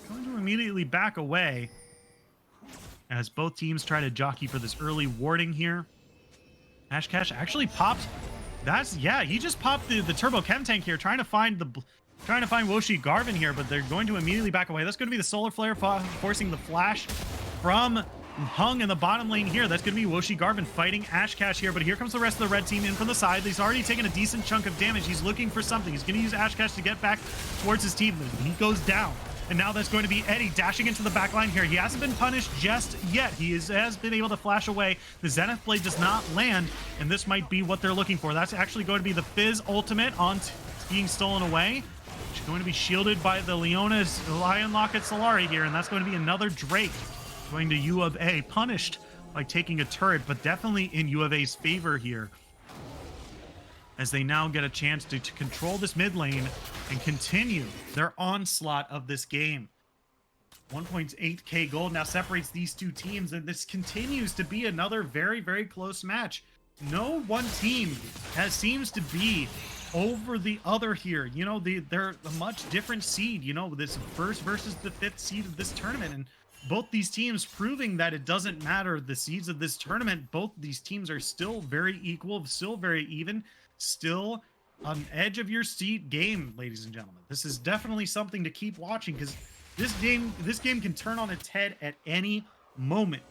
Going to immediately back away as both teams try to jockey for this early warding here. Ashcash actually popped. He just popped the Turbo Chem Tank here, trying to find Woshi Garvin here, but they're going to immediately back away. That's going to be the Solar Flare forcing the flash from Hung in the bottom lane here. That's going to be Woshi Garvin fighting Ashcash here, but here comes the rest of the red team in from the side. He's already taken a decent chunk of damage. He's looking for something. He's going to use Ashcash to get back towards his team. He goes down. And now that's going to be Eddie dashing into the back line here. He hasn't been punished just yet. He has been able to flash away. The Zenith Blade does not land, and this might be what they're looking for. That's actually going to be the Fizz ultimate on being stolen away. It's going to be shielded by the Leona's Lion Locket Solari here, and that's going to be another Drake going to U of A, punished by taking a turret, but definitely in U of A's favor here, as they now get a chance to control this mid lane and continue their onslaught of this game. 1.8k gold now separates these two teams, and this continues to be another very, very close match. No one team seems to be over the other here. You know, they're a much different seed, you know, this first versus the 5th seed of this tournament, and both these teams proving that it doesn't matter the seeds of this tournament. Both these teams are still very equal, still very even, still an edge of your seat game, ladies and gentlemen. This is definitely something to keep watching, because this game can turn on its head at any moment.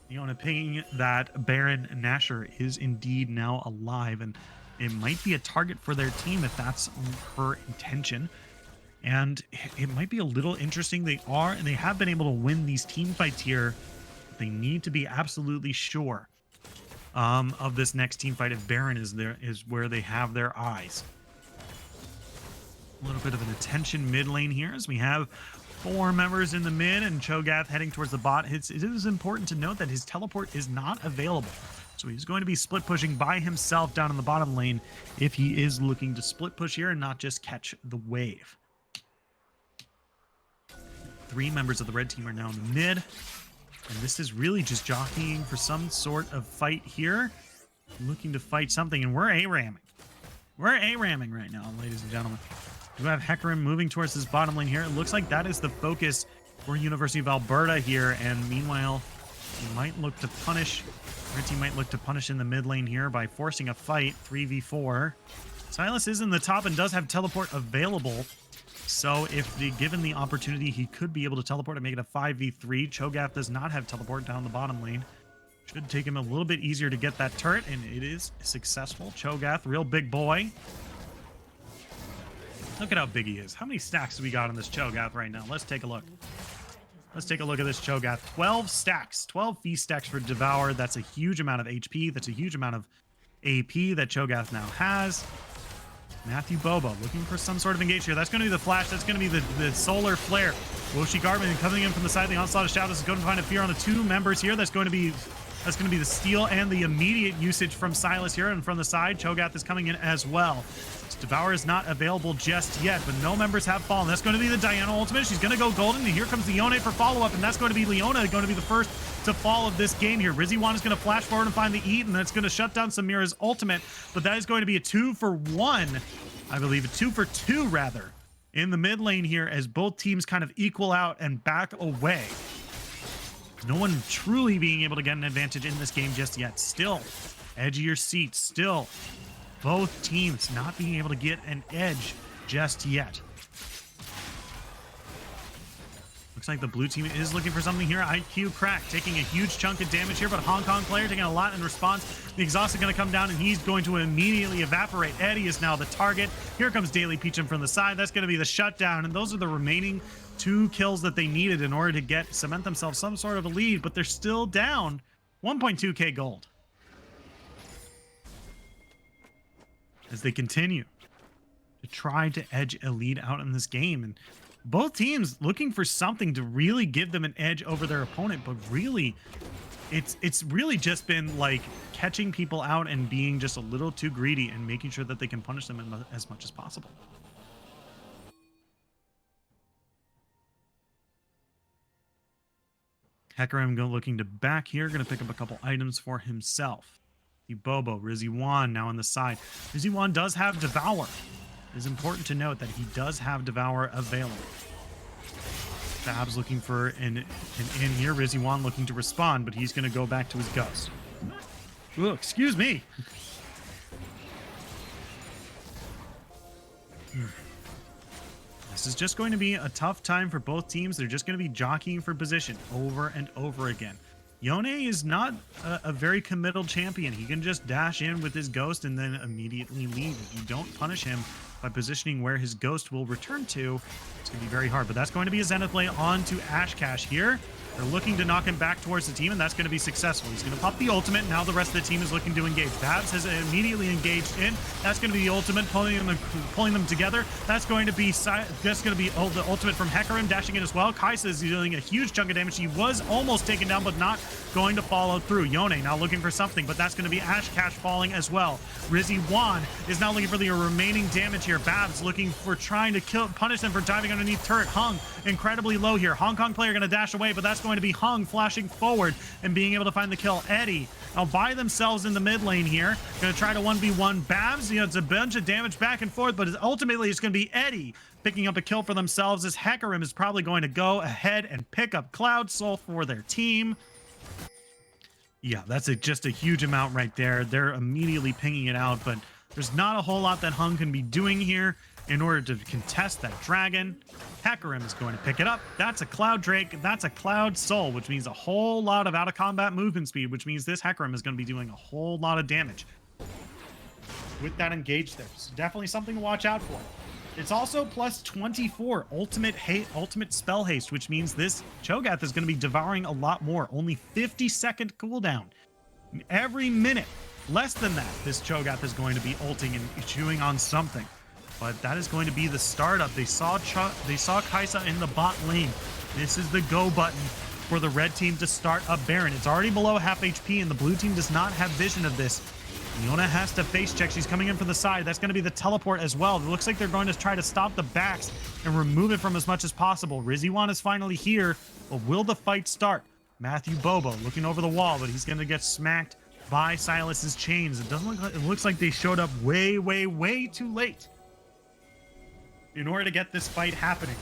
Leona pinging that Baron Nashor is indeed now alive, and it might be a target for their team if that's her intention. And it might be a little interesting. They have been able to win these team fights here. But they need to be absolutely sure of this next team fight if Baron is where they have their eyes. A little bit of an attention mid lane here as we have 4 members in the mid, and Cho'Gath heading towards the bot. It is important to note that his teleport is not available. So he's going to be split pushing by himself down in the bottom lane if he is looking to split push here and not just catch the wave. 3 members of the red team are now in the mid, and this is really just jockeying for some sort of fight here, looking to fight something, and we're A-ramming. We're A-ramming right now, ladies and gentlemen. We have Hecarim moving towards this bottom lane here. It looks like that is the focus for University of Alberta here, and meanwhile, he might look to punish, red team might look to punish in the mid lane here by forcing a fight, 3v4. Silas is in the top and does have teleport available. So if given the opportunity, he could be able to teleport and make it a 5v3. Cho'Gath does not have teleport down the bottom lane. Should take him a little bit easier to get that turret, and it is successful. Cho'Gath, real big boy. Look at how big he is. How many stacks do we got on this Cho'Gath right now? Let's take a look. Let's take a look at this Cho'Gath. 12 stacks. 12 feast stacks for Devour. That's a huge amount of HP. That's a huge amount of AP that Cho'Gath now has. Matthew Bobo looking for some sort of engage here. That's going to be the flash. That's going to be the solar flare. Woshi Garvin coming in from the side of the onslaught of shadows is going to find a fear on the 2 members here. That's going to be the steal and the immediate usage from Silas here, and from the side, Cho'Gath is coming in as well. Devour is not available just yet, but no members have fallen. That's going to be the Diana ultimate. She's going to go golden, and here comes Leona for follow-up, and that's going to be Leona going to be the first to fall of this game here. Rizzy Wan is going to flash forward and find the Eat, and that's going to shut down Samira's ultimate, but that is going to be a 2-for-1, I believe, a 2-for-2 rather, in the mid lane here as both teams kind of equal out and back away. No one truly being able to get an advantage in this game just yet. Still, edge of your seat, still. Both teams not being able to get an edge just yet. Looks like the blue team is looking for something here. IQ Crack taking a huge chunk of damage here, but Hong Kong player taking a lot in response. The exhaust is going to come down, and he's going to immediately evaporate. Eddie is now the target. Here comes Daily Peachum from the side. That's going to be the shutdown, and those are the remaining 2 kills that they needed in order to cement themselves some sort of a lead, but they're still down 1.2k gold as they continue to try to edge a lead out in this game. And both teams looking for something to really give them an edge over their opponent, but really it's really just been like catching people out and being just a little too greedy and making sure that they can punish them as much as possible. Hecarim looking to back here, going to pick up a couple items for himself. Bobo, Rizzy1 now on the side. Rizzy1 does have Devour. It is important to note that he does have Devour available. Babs looking for an in here. Rizzy1 looking to respond, but he's going to go back to his Ghost. Ooh, excuse me. This is just going to be a tough time for both teams. They're just going to be jockeying for position over and over again. Yone is not a very committal champion. He can just dash in with his Ghost and then immediately leave. If you don't punish him by positioning where his Ghost will return to, it's going to be very hard. But that's going to be a Zenith play onto Ashcash here. They're looking to knock him back towards the team, and that's going to be successful. He's going to pop the ultimate. Now the rest of the team is looking to engage. Babs has immediately engaged in. That's going to be the ultimate, pulling them together. That's going to be the ultimate from Hecarim dashing in as well. Kaisa is dealing a huge chunk of damage. He was almost taken down, but not going to follow through. Yone now looking for something, but that's going to be Ashcash falling as well. Rizzy1 is now looking for the remaining damage here. Babs looking for trying to punish them for diving underneath turret. Hung incredibly low here. Hong Kong player going to dash away, but that's going to be Hung flashing forward and being able to find the kill. Eddie now by themselves in the mid lane here. Going to try to 1v1 Babs. You know, it's a bunch of damage back and forth, but ultimately it's going to be Eddie picking up a kill for themselves, as Hecarim is probably going to go ahead and pick up Cloud Soul for their team. Yeah, that's just a huge amount right there. They're immediately pinging it out, but there's not a whole lot that Hung can be doing here in order to contest that dragon. Hecarim is going to pick it up. That's a Cloud Drake. That's a Cloud Soul, which means a whole lot of out-of-combat movement speed, which means this Hecarim is going to be doing a whole lot of damage with that engage there. So definitely something to watch out for. It's also plus 24 ultimate spell haste, which means this Cho'Gath is going to be devouring a lot more. Only 50-second cooldown. Every minute, less than that, this Cho'Gath is going to be ulting and chewing on something. But that is going to be the startup. They saw Kaisa in the bot lane. This is the go button for the red team to start a Baron. It's already below half HP, and the blue team does not have vision of this. Leona has to face check. She's coming in from the side. That's going to be the teleport as well. It looks like they're going to try to stop the backs and remove it from as much as possible. Rizzy1 is finally here, but will the fight start? Matthew Bobo looking over the wall, but he's going to get smacked by Silas's chains. It looks like they showed up way, way, way too late in order to get this fight happening.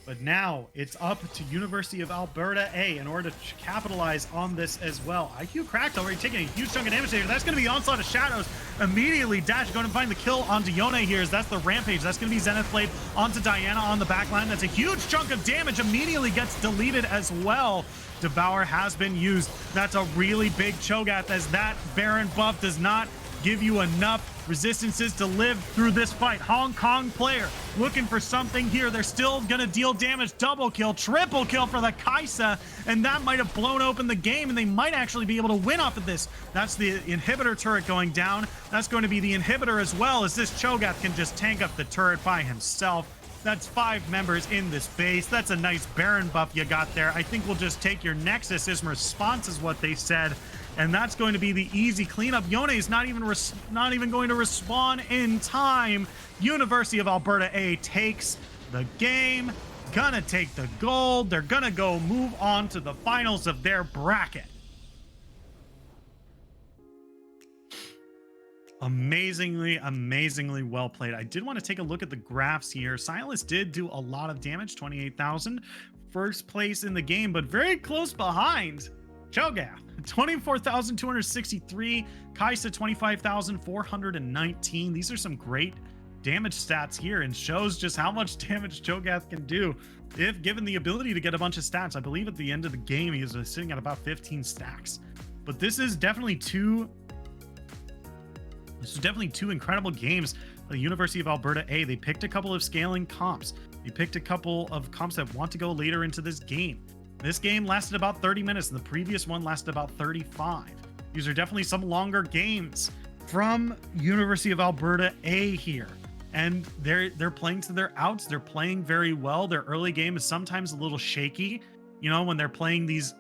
But now it's up to University of Alberta A in order to capitalize on this as well. IQ Cracked already taking a huge chunk of damage here. That's going to be Onslaught of Shadows. Immediately Dash going to find the kill onto Yone here, as that's the Rampage. That's going to be Zenith Blade onto Diana on the back line. That's a huge chunk of damage. Immediately gets deleted as well. Devour has been used. That's a really big Cho'Gath, as that Baron buff does not give you enough resistances to live through this fight. Hong Kong player looking for something here. They're still gonna deal damage. Double kill, triple kill for the Kaisa, and that might have blown open the game, and they might actually be able to win off of this. That's the inhibitor turret going down. That's going to be the inhibitor as well, as this Cho'Gath can just tank up the turret by himself. That's 5 members in this base. That's a nice Baron buff you got there. I think we'll just take your Nexus in response, is what they said. And that's going to be the easy cleanup. Yone is not even going to respawn in time. University of Alberta A takes the game. Gonna take the gold. They're gonna go move on to the finals of their bracket. Amazingly, amazingly well played. I did want to take a look at the graphs here. Silas did do a lot of damage, 28,000. First place in the game, but very close behind Cho'Gath, 24,263. Kaisa, 25,419. These are some great damage stats here and shows just how much damage Cho'Gath can do if given the ability to get a bunch of stats. I believe at the end of the game he is sitting at about 15 stacks. But this is definitely two incredible games. The University of Alberta A, they picked a couple of scaling comps. They picked a couple of comps that want to go later into this game. This game lasted about 30 minutes, and the previous one lasted about 35. These are definitely some longer games from University of Alberta A here. And they're playing to their outs. They're playing very well. Their early game is sometimes a little shaky, you know, when they're playing these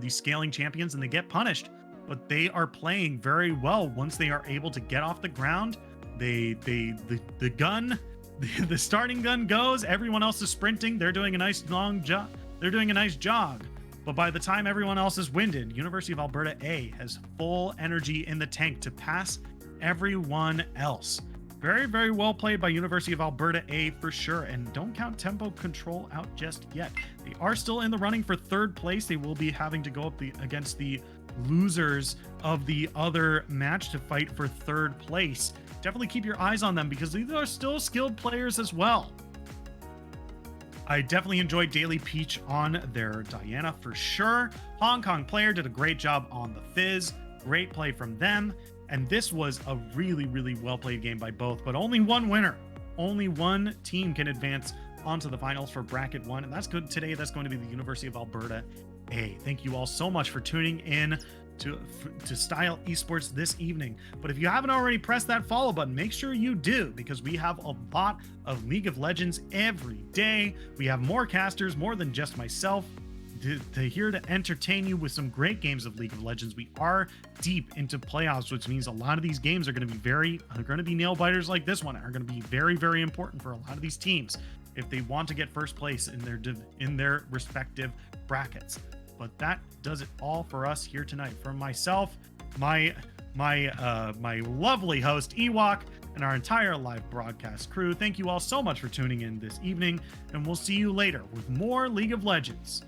scaling champions and they get punished. But they are playing very well once they are able to get off the ground. The starting gun goes, everyone else is sprinting, they're doing a nice long jog, they're doing a nice jog. But by the time everyone else is winded, University of Alberta A has full energy in the tank to pass everyone else. Very, very well played by University of Alberta A for sure. And don't count Tempo Control out just yet. They are still in the running for third place. They will be having to go up against the losers of the other match to fight for third place. Definitely keep your eyes on them because these are still skilled players as well. I definitely enjoyed Daily Peach on their Diana for sure. Hong Kong player did a great job on the Fizz. Great play from them. And this was a really, really well-played game by both, but only one winner. Only one team can advance onto the finals for bracket 1, and that's good today. That's going to be the University of Alberta A. Thank you all so much for tuning in to Style Esports this evening. But if you haven't already pressed that follow button, make sure you do, because we have a lot of League of Legends every day. We have more casters, more than just myself, here to entertain you with some great games of League of Legends. We are deep into playoffs, which means a lot of these games are going to be nail biters like this one, are going to be very, very important for a lot of these teams if they want to get first place in their respective brackets. But that does it all for us here tonight. From myself, my lovely host Ewok, and our entire live broadcast crew, thank you all so much for tuning in this evening, and we'll see you later with more League of Legends.